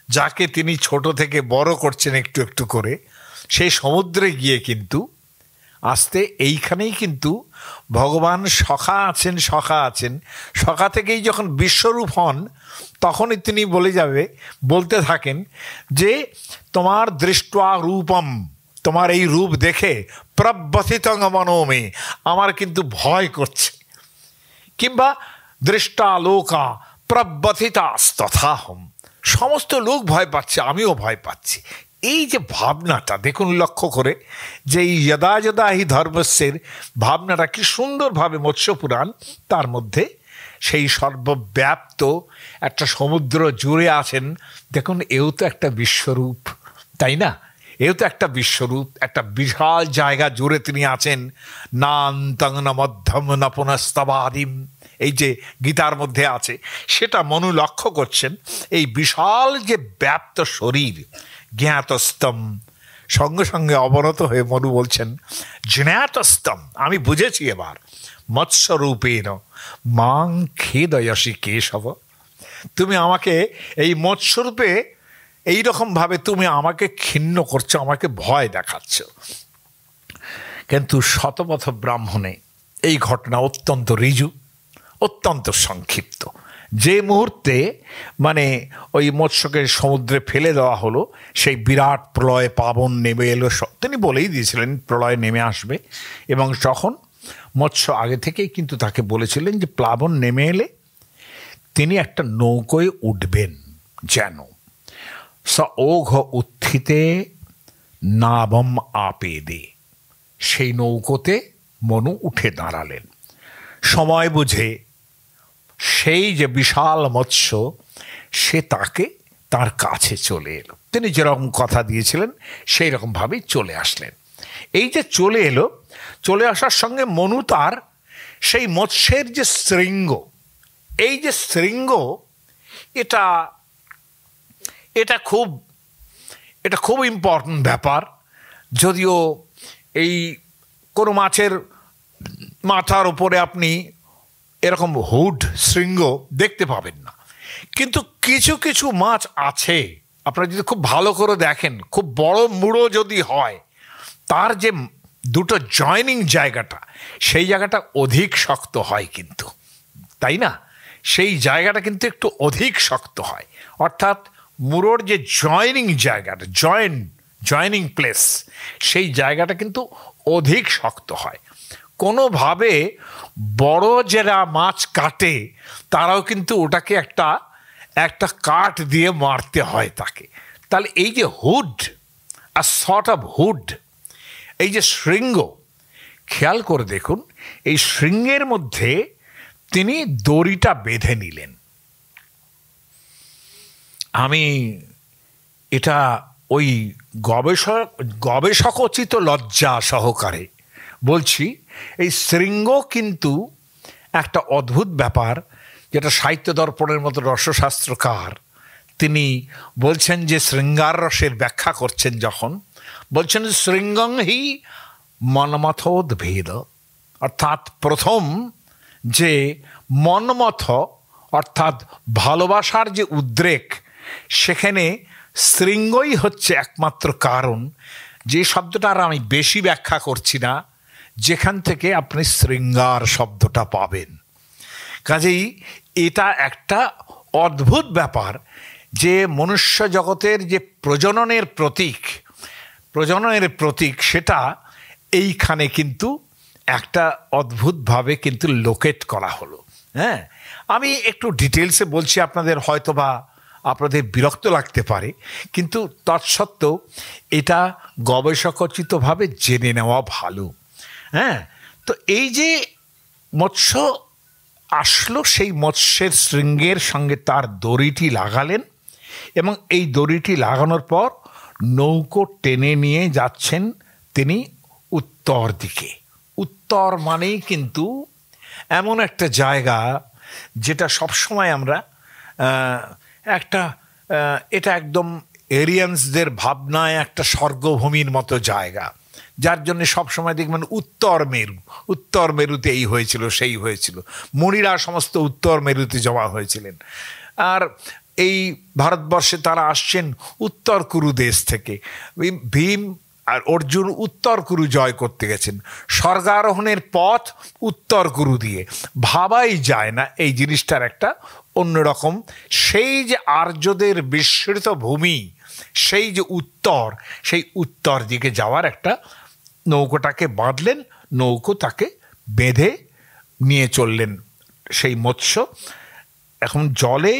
যাকে তিনি ছোট থেকে বড় করছেন একটু একটু করে, সেই সমুদ্রে গিয়ে কিন্তু আস্তে এইখানেই কিন্তু ভগবান সখা আছেন, সখা আছেন। সখা থেকেই যখন বিশ্বরূপ হন তখনই তিনি বলতে থাকেন যে তোমার দৃষ্টা রূপম, তোমার এই রূপ দেখে প্রব্যথিতং মনোমে, আমার কিন্তু ভয় করছে। কিংবা দৃষ্টা লোকা প্রব্যথিতাস্তথাহম, সমস্ত লোক ভয় পাচ্ছে, আমিও ভয় পাচ্ছি। এই যে ভাবনাটা দেখুন লক্ষ্য করে, যে এই যদা যদা হি ধর্মস্যের ভাবনাটা কি সুন্দরভাবে মৎস্যপুরাণ তার মধ্যে সেই সর্বব্যাপ্ত একটা সমুদ্র জুড়ে আছেন। দেখুন এও তো একটা বিশ্বরূপ, তাই না? এও তো একটা বিশ্বরূপ, একটা বিশাল জায়গা জুড়ে তিনি আছেন। নান্তং না মধ্যম না পুনস্তবাদিম, এই যে গীতার মধ্যে আছে সেটা মনু লক্ষ্য করছেন। এই বিশাল যে ব্যাপ্ত শরীর, জ্ঞাতস্তম, সঙ্গে সঙ্গে অবনত হয়ে মনু বলছেন জ্ঞাতস্তম, আমি বুঝেছি এবার, মৎস্যরূপেণ মাং খেদয়সি কেশব, তুমি আমাকে এই মৎস্যরূপে এইরকমভাবে তুমি আমাকে ক্ষিণ্ণ করছো, আমাকে ভয় দেখাচ্ছ। কিন্তু শতপথ ব্রাহ্মণে এই ঘটনা অত্যন্ত ঋজু, অত্যন্ত সংক্ষিপ্ত। যে মুহূর্তে মানে ওই মৎস্যকে সমুদ্রে ফেলে দেওয়া হলো, সেই বিরাট প্রলয় পাবন নেমে এলো। তিনি বলেই দিয়েছিলেন প্রলয় নেমে আসবে, এবং তখন মৎস্য আগে থেকেই কিন্তু তাকে বলেছিলেন যে প্লাবন নেমে এলে তিনি একটা নৌকোয় উঠবেন যেন। স ওঘ উত্থিতে নাবম আপেদে, সেই নৌকোতে মনু উঠে দাঁড়ালেন। সময় বুঝে সেই যে বিশাল মৎস্য সে তার কাছে চলে এলো। তিনি যেরকম কথা দিয়েছিলেন সেই রকমভাবেই চলে আসলেন। এই যে চলে এলো, চলে আসার সঙ্গে মনু তার সেই মৎস্যের যে শৃঙ্গ, এই যে শৃঙ্গ, এটা খুব ইম্পর্টেন্ট ব্যাপার। যদিও এই কোনো মাছের মাথার উপরে আপনি এরকম হুড শৃঙ্গ দেখতে পাবেন না, কিন্তু কিছু কিছু মাছ আছে, আপনারা যদি খুব ভালো করে দেখেন, খুব বড় মুড়ো যদি হয়, তার যে দুটো জয়নিং জায়গাটা, সেই জায়গাটা অধিক শক্ত হয় কিন্তু, তাই না? সেই জায়গাটা কিন্তু একটু অধিক শক্ত হয়, অর্থাৎ মুড়োর যে জয়নিং জায়গাটা, জয়নিং প্লেস, সেই জায়গাটা কিন্তু অধিক শক্ত হয়। কোনোভাবে বড় যারা মাছ কাটে তারাও কিন্তু ওটাকে একটা কাঠ দিয়ে মারতে হয় তাকে। তাহলে এই যে hood, a sort of hood, এই যে শৃঙ্গ, খেয়াল করে দেখুন এই শৃঙ্গের মধ্যে তিনি দড়িটা বেঁধে নিলেন। আমি এটা ওই গবেষকোচিত লজ্জা সহকারে বলছি, এই শৃঙ্গ কিন্তু একটা অদ্ভুত ব্যাপার, যেটা সাহিত্য দর্পণের মতো রসশাস্ত্রকার তিনি বলছেন যে শৃঙ্গার রসের ব্যাখ্যা করছেন যখন, বলছেন শৃঙ্গং হি মন্মথোদ্ভেদ, অর্থাৎ প্রথম যে মন্মথ অর্থাৎ ভালোবাসার যে উদ্রেক, সেখানে শৃঙ্গই হচ্ছে একমাত্র কারণ। যে শব্দটা আর আমি বেশি ব্যাখ্যা করছি না, যেখান থেকে আপনি শৃঙ্গার শব্দটা পাবেন। কাজেই এটা একটা অদ্ভুত ব্যাপার যে মনুষ্য জগতের যে প্রজননের প্রতীক সেটা এইখানে কিন্তু একটা অদ্ভুতভাবে কিন্তু লোকেট করা হলো। হ্যাঁ, আমি একটু ডিটেলসে বলছি, আপনাদের হয়তোবা আপনাদের বিরক্ত লাগতে পারে, কিন্তু তৎসত্ত্বেও এটা গবেষকোচিতভাবে জেনে নেওয়া ভালো। হ্যাঁ, তো এই যে মৎস্য আসলো, সেই মৎস্যের শৃঙ্গের সঙ্গে তার দড়িটি লাগালেন, এবং এই দড়িটি লাগানোর পর নৌকো টেনে নিয়ে যাচ্ছেন তিনি উত্তর দিকে। উত্তর মানেই কিন্তু এমন একটা জায়গা যেটা সবসময় আমরা এটা একদম এরিয়ান্সদের ভাবনায় একটা স্বর্গভূমির মতো জায়গা, যার জন্য সবসময় দেখবেন উত্তর মেরুতে এই হয়েছিল সেই হয়েছিল, মুনিরা সমস্ত উত্তর মেরুতে জমা হয়েছিলেন। আর এই ভারতবর্ষে তারা আসছেন উত্তর কুরু দেশ থেকে। ভীম আর অর্জুন উত্তর কুরু জয় করতে গেছেন, স্বর্গারোহণের পথ উত্তর কুরু দিয়ে। ভাবাই যায় না এই জিনিসটার একটা অন্যরকম, সেই যে আর্যদের বিস্মৃত ভূমি, সেই যে উত্তর, সেই উত্তর দিকে যাওয়ার একটা নৌকোটাকে বাঁধলেন, নৌকো তাকে বেঁধে নিয়ে চললেন সেই মৎস্য। এখন জলে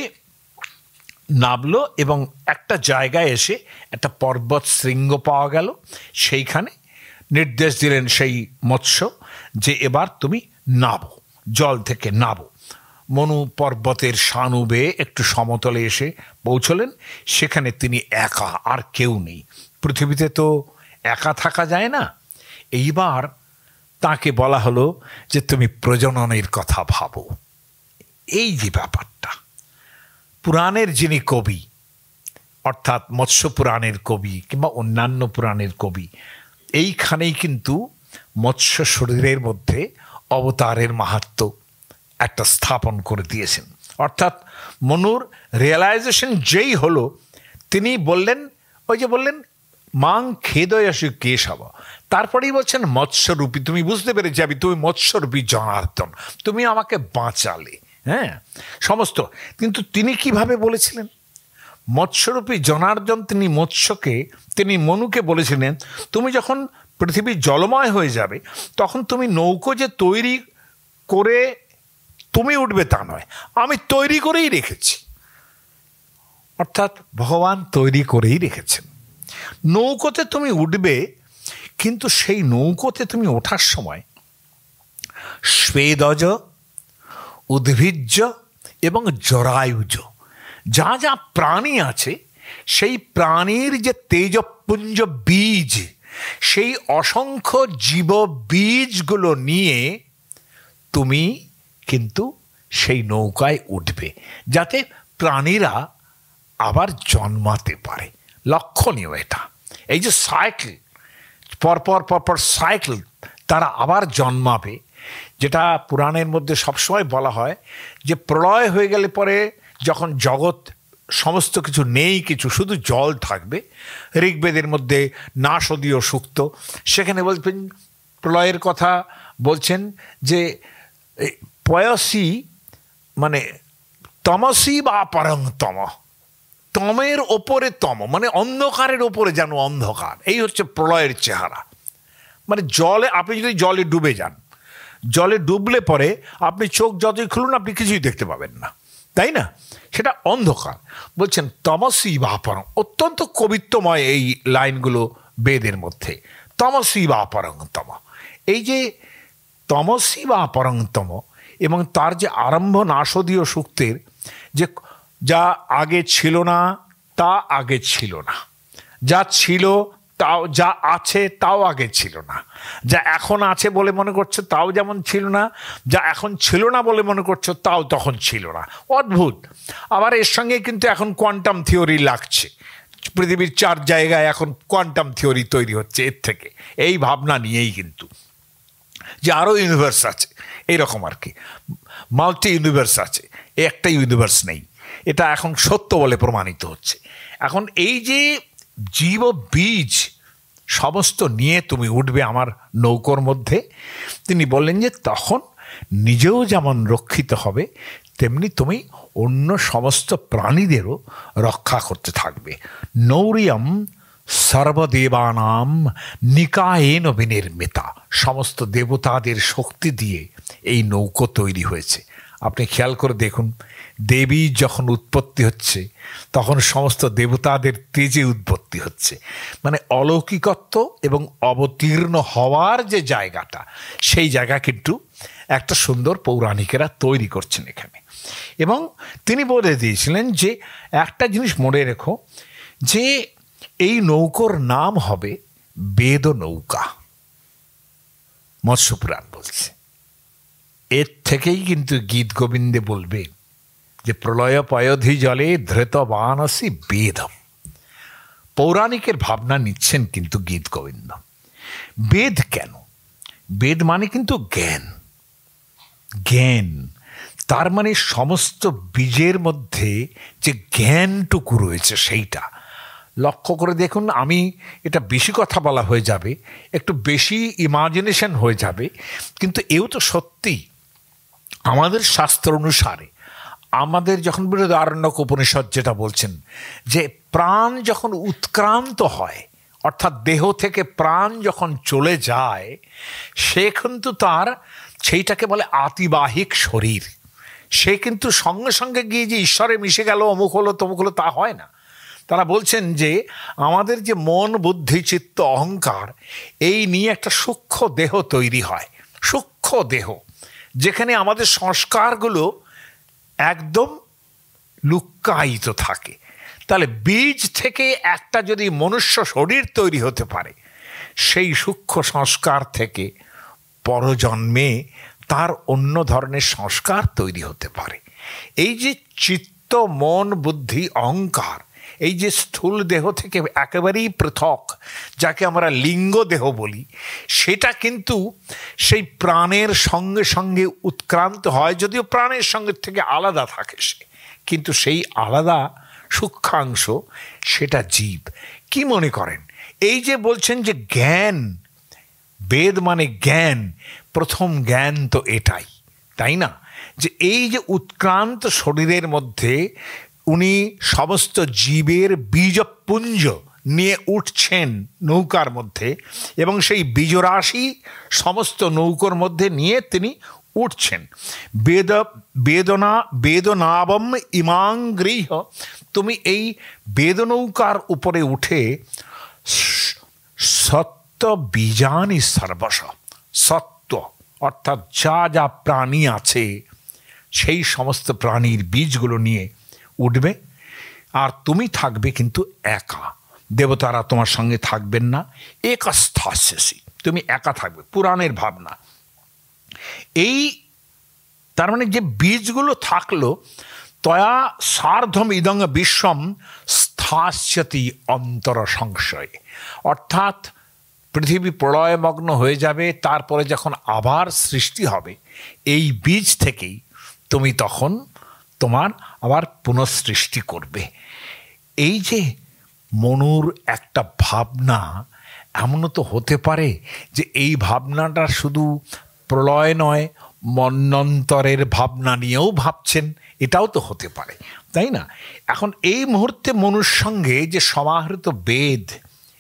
নামলো এবং একটা জায়গায় এসে একটা পর্বত শৃঙ্গ পাওয়া গেল। সেইখানে নির্দেশ দিলেন সেই মৎস্য যে এবার তুমি নাবো, জল থেকে নাবো। মনু পর্বতের সানু বেয়ে একটু সমতলে এসে পৌঁছলেন। সেখানে তিনি একা, আর কেউ নেই। পৃথিবীতে তো একা থাকা যায় না। এইবার তাকে বলা হলো যে তুমি প্রজননের কথা ভাবো। এই যে ব্যাপারটা, পুরাণের যিনি কবি, অর্থাৎ মৎস্য পুরাণের কবি কিংবা অন্যান্য পুরাণের কবি, এইখানেই কিন্তু মৎস্য শরীরের মধ্যে অবতারের মাহাত্ম্য একটা স্থাপন করে দিয়েছেন। অর্থাৎ মনুর রিয়েলাইজেশন যেই হলো, তিনি বললেন, ওই যে বললেন মাং খেদয়াসু কেশব, তারপরেই বলছেন মৎস্যরূপী, তুমি বুঝতে পেরে যাবি, তুমি মৎস্যরূপী জনার্দন, তুমি আমাকে বাঁচালে। হ্যাঁ, সমস্ত। কিন্তু তিনি কিভাবে বলেছিলেন মৎস্যরূপী জনার্দন? তিনি মৎস্যকে, তিনি মনুকে বলেছিলেন তুমি যখন পৃথিবী জলময় হয়ে যাবে তখন তুমি নৌকো যে তৈরি করে তুমি উঠবে তা নয়, আমি তৈরি করেই রেখেছি। অর্থাৎ ভগবান তৈরি করেই রেখেছেন। নৌকোতে তুমি উঠবে, কিন্তু সেই নৌকোতে তুমি ওঠার সময় স্বেদজ, উদ্ভিজ্জ এবং জরায়ুজ যা যা প্রাণী আছে, সেই প্রাণীর যে তেজপুঞ্জ বীজ, সেই অসংখ্য জীব বীজগুলো নিয়ে তুমি কিন্তু সেই নৌকায় উঠবে, যাতে প্রাণীরা আবার জন্মাতে পারে। লক্ষণীয় এটা। এই যে সাইকেল, পরপর পরপর সাইকেল, তারা আবার জন্মাবে। যেটা পুরাণের মধ্যে সবসময় বলা হয় যে প্রলয় হয়ে গেলে পরে যখন জগৎ সমস্ত কিছু নেই, কিছু শুধু জল থাকবে। ঋগ্বেদের মধ্যে নাসদীয় সূক্ত, সেখানে বলছেন, প্রলয়ের কথা বলছেন যে পয়সী মানে তমসী বা পরং তম, তমের ওপরে তম, মানে অন্ধকারের ওপরে যেন অন্ধকার। এই হচ্ছে প্রলয়ের চেহারা। মানে জলে, আপনি যদি জলে ডুবে যান, জলে ডুবলে পরে আপনি চোখ যতই খুলুন আপনি কিছুই দেখতে পাবেন না, তাই না? সেটা অন্ধকার। বলছেন তমসী বা পরং, অত্যন্ত কবিত্বময় এই লাইনগুলো বেদের মধ্যে। তমসী বা পরংতম, এই যে তমসী বা পরংতম, এবং তার যে আরম্ভ নাসদীয় সূক্তের যে যা আগে ছিল না তা আগে ছিল না, যা ছিল তাও, যা আছে তাও আগে ছিল না, যা এখন আছে বলে মনে করছো তাও যেমন ছিল না, যা এখন ছিল না বলে মনে করছো তাও তখন ছিল না। অদ্ভুত। আবার এর সঙ্গে কিন্তু এখন কোয়ান্টাম থিওরি লাগছে। পৃথিবীর 4 জায়গায় এখন কোয়ান্টাম থিওরি তৈরি হচ্ছে এর থেকে, এই ভাবনা নিয়েই কিন্তু, যে আরও ইউনিভার্স আছে, এইরকম আর কি, মাল্টি ইউনিভার্স আছে, একটা ইউনিভার্স নেই। এটা এখন সত্য বলে প্রমাণিত হচ্ছে। এখন এই যে জীব বীজ সমস্ত নিয়ে তুমি উঠবে আমার নৌকোর মধ্যে, তিনি বললেন যে তখন নিজেও যেমন রক্ষিত হবে, তেমনি তুমি অন্য সমস্ত প্রাণীদেরও রক্ষা করতে থাকবে। নৌরিয়ম সর্বদেবানাম নিকায়েন বিনির্মিতা, সমস্ত দেবতাদের শক্তি দিয়ে এই নৌকো তৈরি হয়েছে। আপনি খেয়াল করে দেখুন, দেবী যখন উৎপত্তি হচ্ছে তখন সমস্ত দেবতাদের তেজে উৎপত্তি হচ্ছে। মানে অলৌকিকত্ব এবং অবতীর্ণ হওয়ার যে জায়গাটা, সেই জায়গা কিন্তু একটা সুন্দর পৌরাণিকেরা তৈরি করছেন এখানে। এবং তিনি বলে দিয়েছিলেন যে একটা জিনিস মনে রেখো, যে এই নৌকোর নাম হবে বেদ নৌকা। মৎস্যপুরাণ বলছে। এর থেকেই কিন্তু গীত গোবিন্দে বলবে যে প্রলয় পয়োধি জলে ধৃত বানসি বেদম। পৌরাণিকের ভাবনা নিচ্ছেন কিন্তু গীত গোবিন্দ। বেদ কেন? বেদ মানে কিন্তু জ্ঞান। জ্ঞান, তার মানে সমস্ত বীজের মধ্যে যে জ্ঞানটুকু রয়েছে সেইটা লক্ষ্য করে দেখুন। আমি এটা বেশি কথা বলা হয়ে যাবে, একটু বেশি ইমাজিনেশন হয়ে যাবে, কিন্তু এও তো সত্যি। আমাদের শাস্ত্র অনুসারে আমাদের যখন বৃহদারণ্যক উপনিষদ যেটা বলছেন যে প্রাণ যখন উৎক্রান্ত হয়, অর্থাৎ দেহ থেকে প্রাণ যখন চলে যায়, সে কিন্তু তার সেইটাকে বলে আতিবাহিক শরীর। সে কিন্তু সঙ্গে সঙ্গে গিয়ে যে ঈশ্বরে মিশে গেল, অমুক হলো তমুক হলো, তা হয় না। তারা বলছেন যে আমাদের যে মন, বুদ্ধি, চিত্ত, অহংকার, এই নিয়ে একটা সূক্ষ্ম দেহ তৈরি হয়, সূক্ষ্ম দেহ, যেখানে আমাদের সংস্কারগুলো একদম লুক্কায়িত থাকে। তাহলে বীজ থেকে একটা যদি মনুষ্য শরীর তৈরি হতে পারে, সেই সূক্ষ্ম সংস্কার থেকে পরজন্মে তার অন্য ধরনের সংস্কার তৈরি হতে পারে। এই যে চিত্ত, মন, বুদ্ধি, অহংকার, এই যে স্থূল দেহ থেকে একেবারেই পৃথক, যাকে আমরা লিঙ্গ দেহ বলি, সেটা কিন্তু সেই প্রাণের সঙ্গে সঙ্গে উৎক্রান্ত হয়, যদিও প্রাণের সঙ্গে থেকে আলাদা থাকে সে, কিন্তু সেই আলাদা সূক্ষ্মাংশ সেটা জীব। কি মনে করেন এই যে বলছেন যে জ্ঞান, বেদ মানে জ্ঞান, প্রথম জ্ঞান তো এটাই, তাই না? যে এই যে উৎক্রান্ত শরীরের মধ্যে উনি সমস্ত জীবের বীজপুঞ্জ নিয়ে উঠছেন নৌকার মধ্যে, এবং সেই বীজরাশি সমস্ত নৌকার মধ্যে নিয়ে তিনি উঠছেন। বেদনাবম ইমাং গৃহ, তুমি এই বেদনৌকার উপরে উঠে সত্য বীজানি সর্বশ, সত্য অর্থাৎ যা যা প্রাণী আছে সেই সমস্ত প্রাণীর বীজগুলো নিয়ে উঠবে। আর তুমি থাকবে কিন্তু একা, দেবতারা তোমার সঙ্গে থাকবেন না। একাস্থাস্যসি, তুমি একা থাকবে, পুরাণের ভাবনা। এই তার মানে যে বীজগুলো থাকলো, তয়া সার্ধম ইদং বিশ্বম স্থাস্যতি অন্তর সংশয়ে, অর্থাৎ পৃথিবী প্রলয়মগ্ন হয়ে যাবে, তারপরে যখন আবার সৃষ্টি হবে এই বীজ থেকেই তুমি তখন তোমার আবার পুনঃসৃষ্টি করবে। এই যে মনুর একটা ভাবনা, এমনও তো হতে পারে যে এই ভাবনাটা শুধু প্রলয় নয়, মন্বন্তরের ভাবনা নিয়েও ভাবছেন, এটাও তো হতে পারে, তাই না? এখন এই মুহূর্তে মনুর সঙ্গে যে সমাহৃত বেদ,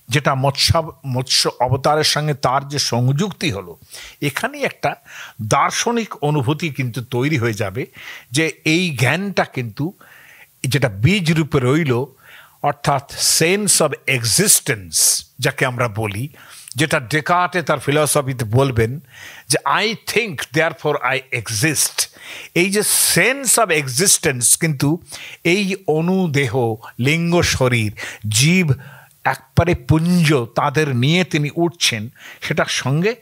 যেটা মৎস্য অবতারের সঙ্গে তার যে সংযুক্তি হলো, এখানে একটা দার্শনিক অনুভূতি কিন্তু তৈরি হয়ে যাবে যে এই জ্ঞানটা কিন্তু যেটা বীজ রূপে রইল, অর্থাৎ সেন্স অব এক্সিস্টেন্স যাকে আমরা বলি, যেটা ডেকার্টে তার ফিলসফিতে বলবেন যে I think therefore I exist. এই যে সেন্স অব এক্সিস্টেন্স কিন্তু এই অনুদেহ, লিঙ্গ, শরীর, জীব একবারে পুঞ্জ তাদের নিয়ে তিনি উঠছেন, সেটার সঙ্গে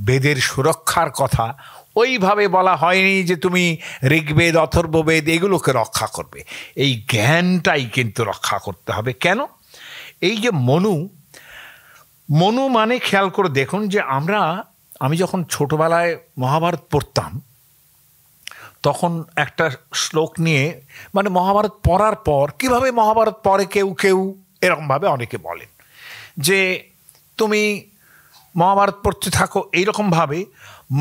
বেদের সুরক্ষার কথা ওইভাবে বলা হয়নি যে তুমি ঋগ্বেদ, অথর্ববেদ এগুলোকে রক্ষা করবে। এই জ্ঞানটাই কিন্তু রক্ষা করতে হবে। কেন? এই যে মনু মানে খেয়াল করে দেখুন যে আমি যখন ছোটবেলায় মহাভারত পড়তাম, তখন একটা শ্লোক নিয়ে, মানে মহাভারত পড়ার পর কিভাবে মহাভারত পড়ে কেউ এরকমভাবে অনেকে বলেন যে তুমি মহাভারত পড়তে থাকো এইরকমভাবে,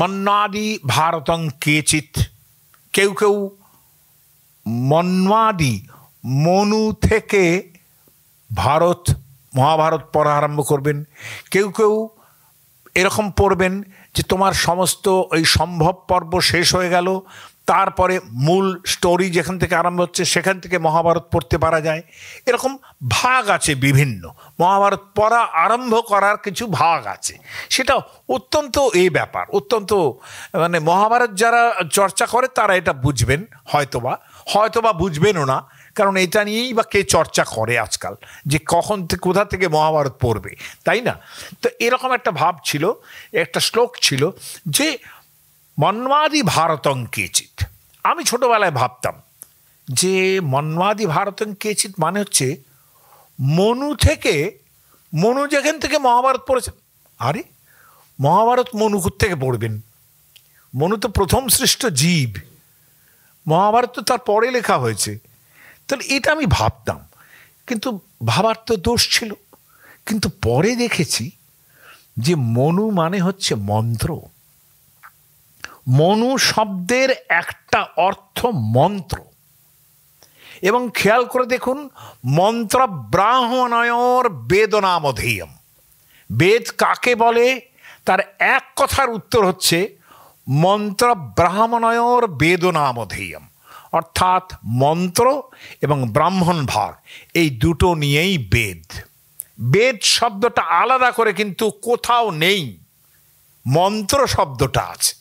মন্বাদি ভারতং কেচিৎ, কেউ মন্বাদি মনু থেকে মহাভারত পড়া আরম্ভ করবেন, কেউ এরকম পড়বেন যে তোমার সমস্ত ওই সম্ভব পর্ব শেষ হয়ে গেল, তারপরে মূল স্টোরি যেখান থেকে আরম্ভ হচ্ছে সেখান থেকে মহাভারত পড়তে পারা যায়। এরকম ভাগ আছে বিভিন্ন, মহাভারত পড়া আরম্ভ করার কিছু ভাগ আছে। সেটা অত্যন্ত এই ব্যাপার, অত্যন্ত মানে মহাভারত যারা চর্চা করে তারা এটা বুঝবেন, হয়তোবা বুঝবেনও না, কারণ এটা নিয়েই বা কে চর্চা করে আজকাল, যে কখন কোথা থেকে মহাভারত পড়বে, তাই না? তো এরকম একটা ভাব ছিল, একটা শ্লোক ছিল যে মন্বাদি ভারতং কেচিৎ। আমি ছোটবেলায় ভাবতাম যে মন্বাদি ভারতং কেচিৎ মানে হচ্ছে মনু যেখান থেকে মহাভারত পড়েছেন। আরে মহাভারত মনু থেকে পড়বেন? মনু তো প্রথম সৃষ্ট জীব, মহাভারত তো তার পরে লেখা হয়েছে। তাহলে এটা আমি ভাবতাম, কিন্তু ভাবার তো দোষ ছিল। কিন্তু পরে দেখেছি যে মনু মানে হচ্ছে মন্ত্র। মনু শব্দের একটা অর্থ মন্ত্র। এবং খেয়াল করে দেখুন, মন্ত্র ব্রাহ্মণয়র বেদনামধেয়ম। বেদ কাকে বলে? তার এক কথার উত্তর হচ্ছে মন্ত্র ব্রাহ্মণয়র বেদনামধেয়ম, অর্থাৎ মন্ত্র এবং ব্রাহ্মণ ভাগ এই দুটো নিয়েই বেদ। বেদ শব্দটা আলাদা করে কিন্তু কোথাও নেই, মন্ত্র শব্দটা আছে।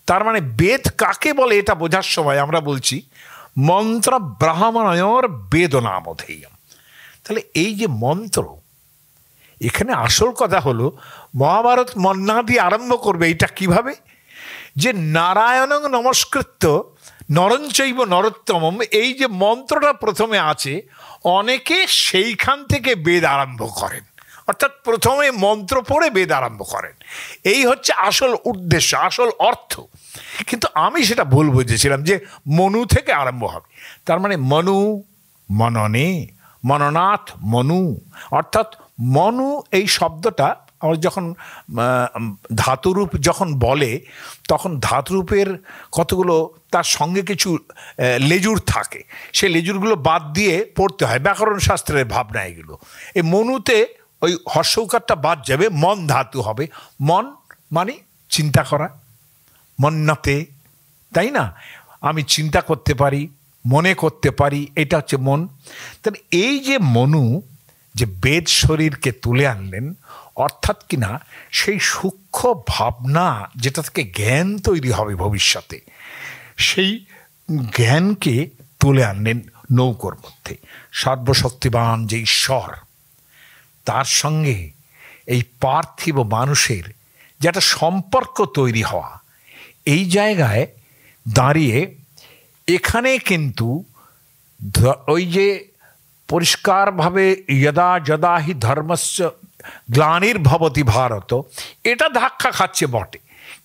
তার মানে বেদ কাকে বলে এটা বোঝার সময় আমরা বলছি মন্ত্র ব্রাহ্মণয়র বেদনামধেয়ম। তাহলে এই যে মন্ত্র, এখানে আসল কথা হলো মহাভারত মন্না দিয়ে আরম্ভ করবে। এটা কিভাবে? যে নারায়ণং নমস্কৃত্য নরঞ্চৈব নরোত্তমম, এই যে মন্ত্রটা প্রথমে আছে, অনেকে সেইখান থেকে বেদ আরম্ভ করেন, অর্থাৎ প্রথমে মন্ত্র পড়ে বেদ আরম্ভ করেন। এই হচ্ছে আসল উদ্দেশ্য, আসল অর্থ। কিন্তু আমি সেটা ভুল বুঝেছিলাম যে মনু থেকে আরম্ভ হবে। তার মানে মনু, মননে, মননাথ মনু, অর্থাৎ মনু এই শব্দটা আমরা যখন ধাতুরূপ যখন বলে, তখন ধাতুরূপের কতগুলো তার সঙ্গে কিছু লেজুর থাকে, সেই লেজুরগুলো বাদ দিয়ে পড়তে হয়, ব্যাকরণ শাস্ত্রের ভাবনা এগুলো। এই মনুতে ওই হর্ষৌকারটা বাদ যাবে, মন ধাতু হবে। মন মানে চিন্তা করা, মন্নাতে, তাই না? আমি চিন্তা করতে পারি, মনে করতে পারি, এটা হচ্ছে মন। তাহলে এই যে মনু যে বেদ শরীরকে তুলে আনলেন, অর্থাৎ কিনা সেই সূক্ষ্ম ভাবনা যেটা থেকে জ্ঞান তৈরি হবে ভবিষ্যতে, সেই জ্ঞানকে তুলে আনলেন নৌকোর মধ্যে। সর্বশক্তিমান যে ঈশ্বর, তার সঙ্গে এই পার্থিব মানুষের যে একটা সম্পর্ক তৈরি হওয়া, এই জায়গায় দাঁড়িয়ে এখানে কিন্তু ওই যে পরিষ্কারভাবে যদা যদা হি ধর্মস্য গ্লানির্ভবতি ভারত, এটা ধাক্কা খাচ্ছে বটে,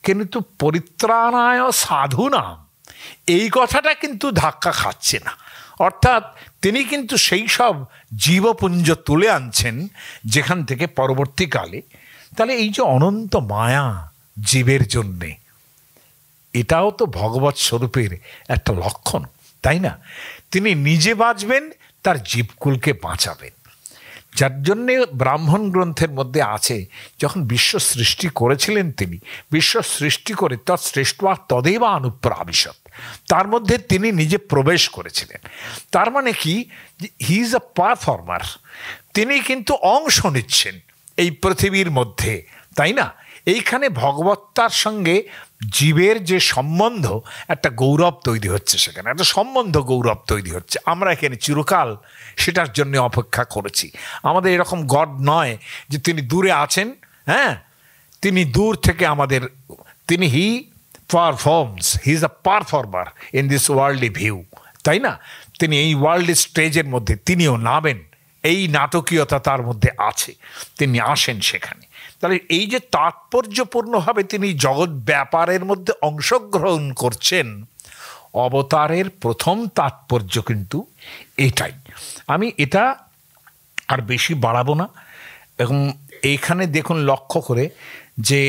কিন্তু পরিত্রাণায় সাধুনাম এই কথাটা কিন্তু ধাক্কা খাচ্ছে না। অর্থাৎ তিনি কিন্তু সেই সব জীবপুঞ্জ তুলে আনছেন যেখান থেকে পরবর্তীকালে, তাহলে এই যে অনন্ত মায়া জীবের জন্যে, এটাও তো ভগবৎ স্বরূপের একটা লক্ষণ, তাই না? তিনি নিজে বাঁচবেন, তার জীবকুলকে বাঁচাবেন। যার জন্যে ব্রাহ্মণ গ্রন্থের মধ্যে আছে, যখন বিশ্ব সৃষ্টি করেছিলেন তিনি, বিশ্ব সৃষ্টি করে তৎসৃষ্টা তদেবা অনুপ্রাবিশৎ, তার মধ্যে তিনি নিজে প্রবেশ করেছিলেন। তার মানে কি? হি ইজ আ পারফর্মার, তিনি কিন্তু অংশ নিচ্ছেন এই পৃথিবীর মধ্যে, তাই না? এইখানে ভগবত্তার সঙ্গে জীবের যে সম্বন্ধ, একটা গৌরব তৈরি হচ্ছে, সেখানে একটা সম্বন্ধ গৌরব তৈরি হচ্ছে। আমরা এখানে চিরকাল সেটার জন্য অপেক্ষা করেছি। আমাদের এরকম গড নয় যে তিনি দূরে আছেন, হ্যাঁ, তিনি দূর থেকে আমাদের, তিনি he performs, he is a performer in this worldly view, তাই না? তিনি এই ওয়ার্ল্ড স্টেজের মধ্যে তিনিও নামেন, এই নাটকীয়তা তার মধ্যে আছে, তিনি আসেন সেখানে। তাহলে এই যে তাৎপর্যপূর্ণভাবে তিনি জগৎ ব্যাপারের মধ্যে অংশগ্রহণ করছেন, অবতারের প্রথম তাৎপর্য কিন্তু এটাই। আমি এটা আর বেশি বাড়াবো না। এবং এইখানে দেখুন লক্ষ্য করে যে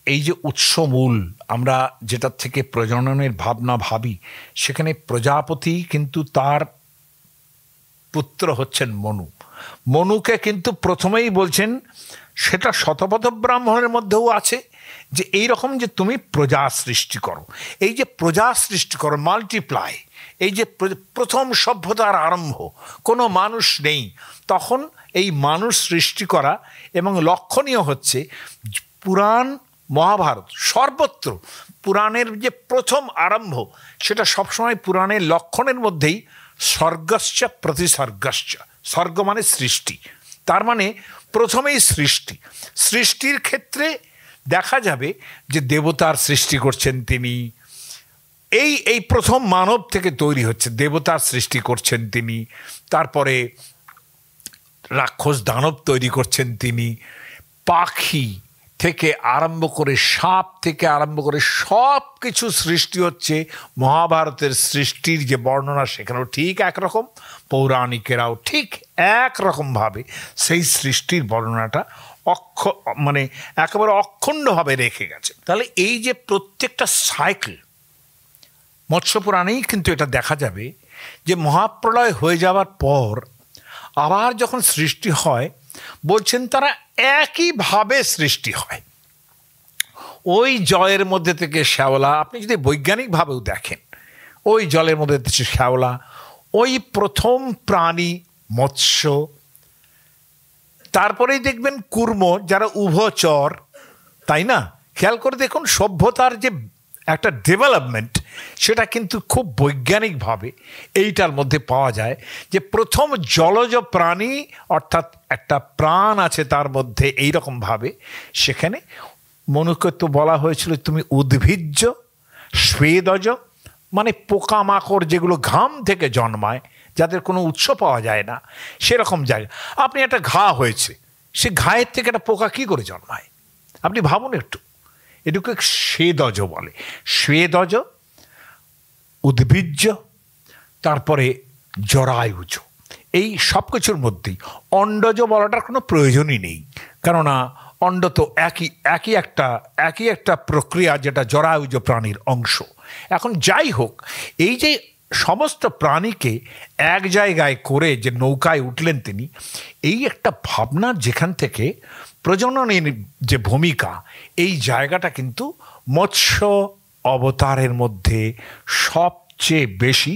এই যে উৎসমূল আমরা যেটার থেকে প্রজননের ভাবনা ভাবি, সেখানে প্রজাপতি কিন্তু তার পুত্র হচ্ছেন মনু। মনুকে কিন্তু প্রথমেই বলছেন, সেটা শতপথ ব্রাহ্মণের মধ্যেও আছে, যে এই রকম যে তুমি প্রজা সৃষ্টি করো, এই যে প্রজা সৃষ্টি করো, মাল্টিপ্লাই, এই যে প্রথম সভ্যতার আরম্ভ, কোনো মানুষ নেই, তখন এই মানুষ সৃষ্টি করা। এবং লক্ষণীয় হচ্ছে পুরাণ মহাভারত সর্বত্র পুরাণের যে প্রথম আরম্ভ, সেটা সবসময় পুরাণের লক্ষণের মধ্যেই স্বর্গশ্চ প্রতিসর্গশ্চ, স্বর্গ মানে সৃষ্টি, তার মানে প্রথমেই সৃষ্টি। সৃষ্টির ক্ষেত্রে দেখা যাবে যে দেবতার সৃষ্টি করছেন তিনি, এই প্রথম মানব থেকে তৈরি হচ্ছে, দেবতার সৃষ্টি করছেন তিনি, তারপরে রাক্ষস দানব তৈরি করছেন তিনি, পাখি থেকে আরম্ভ করে সাপ থেকে আরম্ভ করে সব কিছু সৃষ্টি হচ্ছে। মহাভারতের সৃষ্টির যে বর্ণনা সেখানেও ঠিক একরকম, পৌরাণিকেরাও ঠিক একরকমভাবে সেই সৃষ্টির বর্ণনাটা মানে একেবারে অখণ্ডভাবে রেখে গেছে। তাহলে এই যে প্রত্যেকটা সাইকেল মৎস্য পুরাণেই কিন্তু এটা দেখা যাবে যে মহাপ্রলয় হয়ে যাওয়ার পর আবার যখন সৃষ্টি হয়, বলছেন তারা একইভাবে সৃষ্টি হয়। ওই জলের মধ্যে থেকে শ্যাওলা, আপনি যদি বৈজ্ঞানিকভাবেও দেখেন, ওই জলের মধ্যে থেকে শ্যাওলা, ওই প্রথম প্রাণী মৎস্য, তারপরেই দেখবেন কুর্ম, যারা উভচর, তাই না? খেয়াল করে দেখুন সভ্যতার যে একটা ডেভেলপমেন্ট সেটা কিন্তু খুব বৈজ্ঞানিকভাবে এইটার মধ্যে পাওয়া যায় যে প্রথম জলজ প্রাণী অর্থাৎ একটা প্রাণ আছে তার মধ্যে, এইরকমভাবে সেখানে মনুকে তো বলা হয়েছিল তুমি উদ্ভিজ্জ স্বেদজ, মানে পোকামাকড় যেগুলো ঘাম থেকে জন্মায়, যাদের কোনো উৎস পাওয়া যায় না, সেরকম জায়গা। আপনি একটা ঘা হয়েছে, সে ঘায়ের থেকে একটা পোকা কী করে জন্মায়? আপনি ভাবুন একটু, এটুকু স্বেদজ বলে। স্বেদজ, উদ্ভিজ্জ, তারপরে জরায়ুজ, এই সব কিছুর মধ্যেই অন্ডজ বলাটার কোনো প্রয়োজনই নেই, কেননা অণ্ড তো একই একটা প্রক্রিয়া যেটা জরায়ুজ প্রাণীর অংশ। এখন যাই হোক, এই যে সমস্ত প্রাণীকে এক জায়গায় করে যে নৌকায় উঠলেন তিনি, এই একটা ভাবনা যেখান থেকে প্রজননের যে ভূমিকা, এই জায়গাটা কিন্তু মৎস্য অবতারের মধ্যে সবচেয়ে বেশি,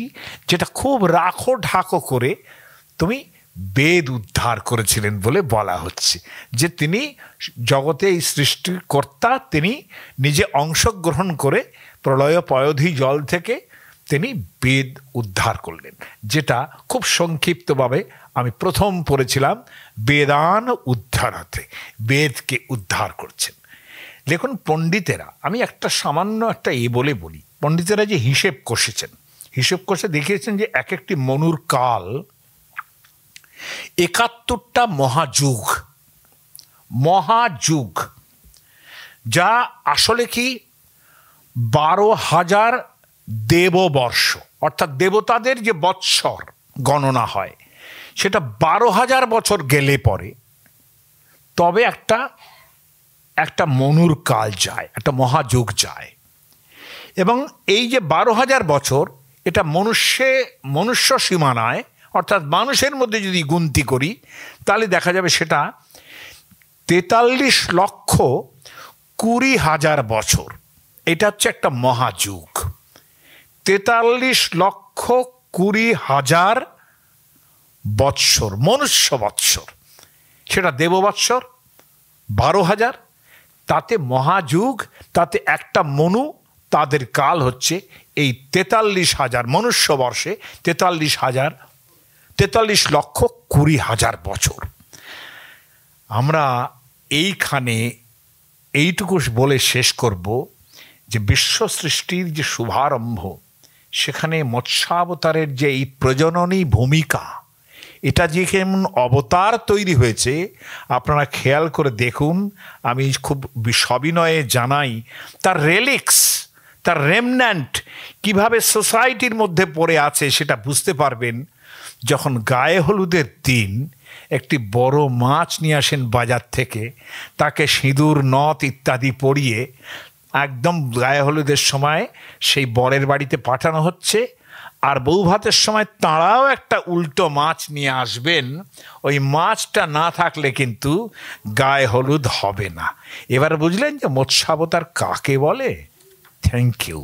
যেটা খুব রাখো ঢাকো করে তুমি বেদ উদ্ধার করেছিলেন বলে বলা হচ্ছে যে তিনি জগতে এই সৃষ্টিকর্তা, তিনি নিজে অংশগ্রহণ করে প্রলয় পয়োধি জল থেকে তিনি বেদ উদ্ধার করলেন, যেটা খুব সংক্ষিপ্তভাবে আমি প্রথম পড়েছিলাম, বেদান উদ্ধারাতে, বেদকে উদ্ধার করছেন। দেখুন পণ্ডিতেরা, আমি একটা সামান্য একটা বলি, পণ্ডিতেরা যে হিসেব কষেছেন, হিসেব কষে দেখিয়েছেন যে এক একটি মনুর কাল ৭১টা মহাযুগ, যা আসলে কি ১২,০০০ দেববর্ষ, অর্থাৎ দেবতাদের যে বৎসর গণনা হয় সেটা ১২,০০০ বছর গেলে পরে তবে একটা মনুর কাল যায়, একটা মহাযুগ যায়। এবং এই যে ১২,০০০ বছর, এটা মনুষ্য সীমানায়, অর্থাৎ মানুষের মধ্যে যদি গুনতি করি তাহলে দেখা যাবে সেটা ৪৩,২০,০০০ বছর। এটা হচ্ছে একটা মহাযুগ। ৪৩,২০,০০০ বৎসর, মনুষ্য বৎসর, সেটা দেববৎসর ১২,০০০, তাতে মহাযুগ, তাতে একটা মনু, তাদের কাল হচ্ছে এই ৪৩,০০০ মনুষ্য বর্ষে ৪৩,২০,০০০ বছর। আমরা এইখানে এইটুকু বলে শেষ করব যে বিশ্ব সৃষ্টির যে শুভারম্ভ, সেখানে মৎস্যাবতারের যে এই প্রজননী ভূমিকা, এটা যে কেমন অবতার তৈরি হয়েছে আপনারা খেয়াল করে দেখুন। আমি খুব সবিনয়ে জানাই, তার রেলিক্স, তার রেমন্যান্ট কিভাবে সোসাইটির মধ্যে পড়ে আছে সেটা বুঝতে পারবেন যখন গায়ে হলুদের দিন একটি বড় মাছ নিয়ে আসেন বাজার থেকে, তাকে সিঁদুর নথ ইত্যাদি পরিয়ে একদম গায়ে হলুদের সময় সেই বরের বাড়িতে পাঠানো হচ্ছে, আর বউ ভাতের সময় তাঁরাও একটা উল্টো মাছ নিয়ে আসবেন। ওই মাছটা না থাকলে কিন্তু গায়ে হলুদ হবে না। এবার বুঝলেন যে মৎস্যাবতার কাকে বলে? Thank you.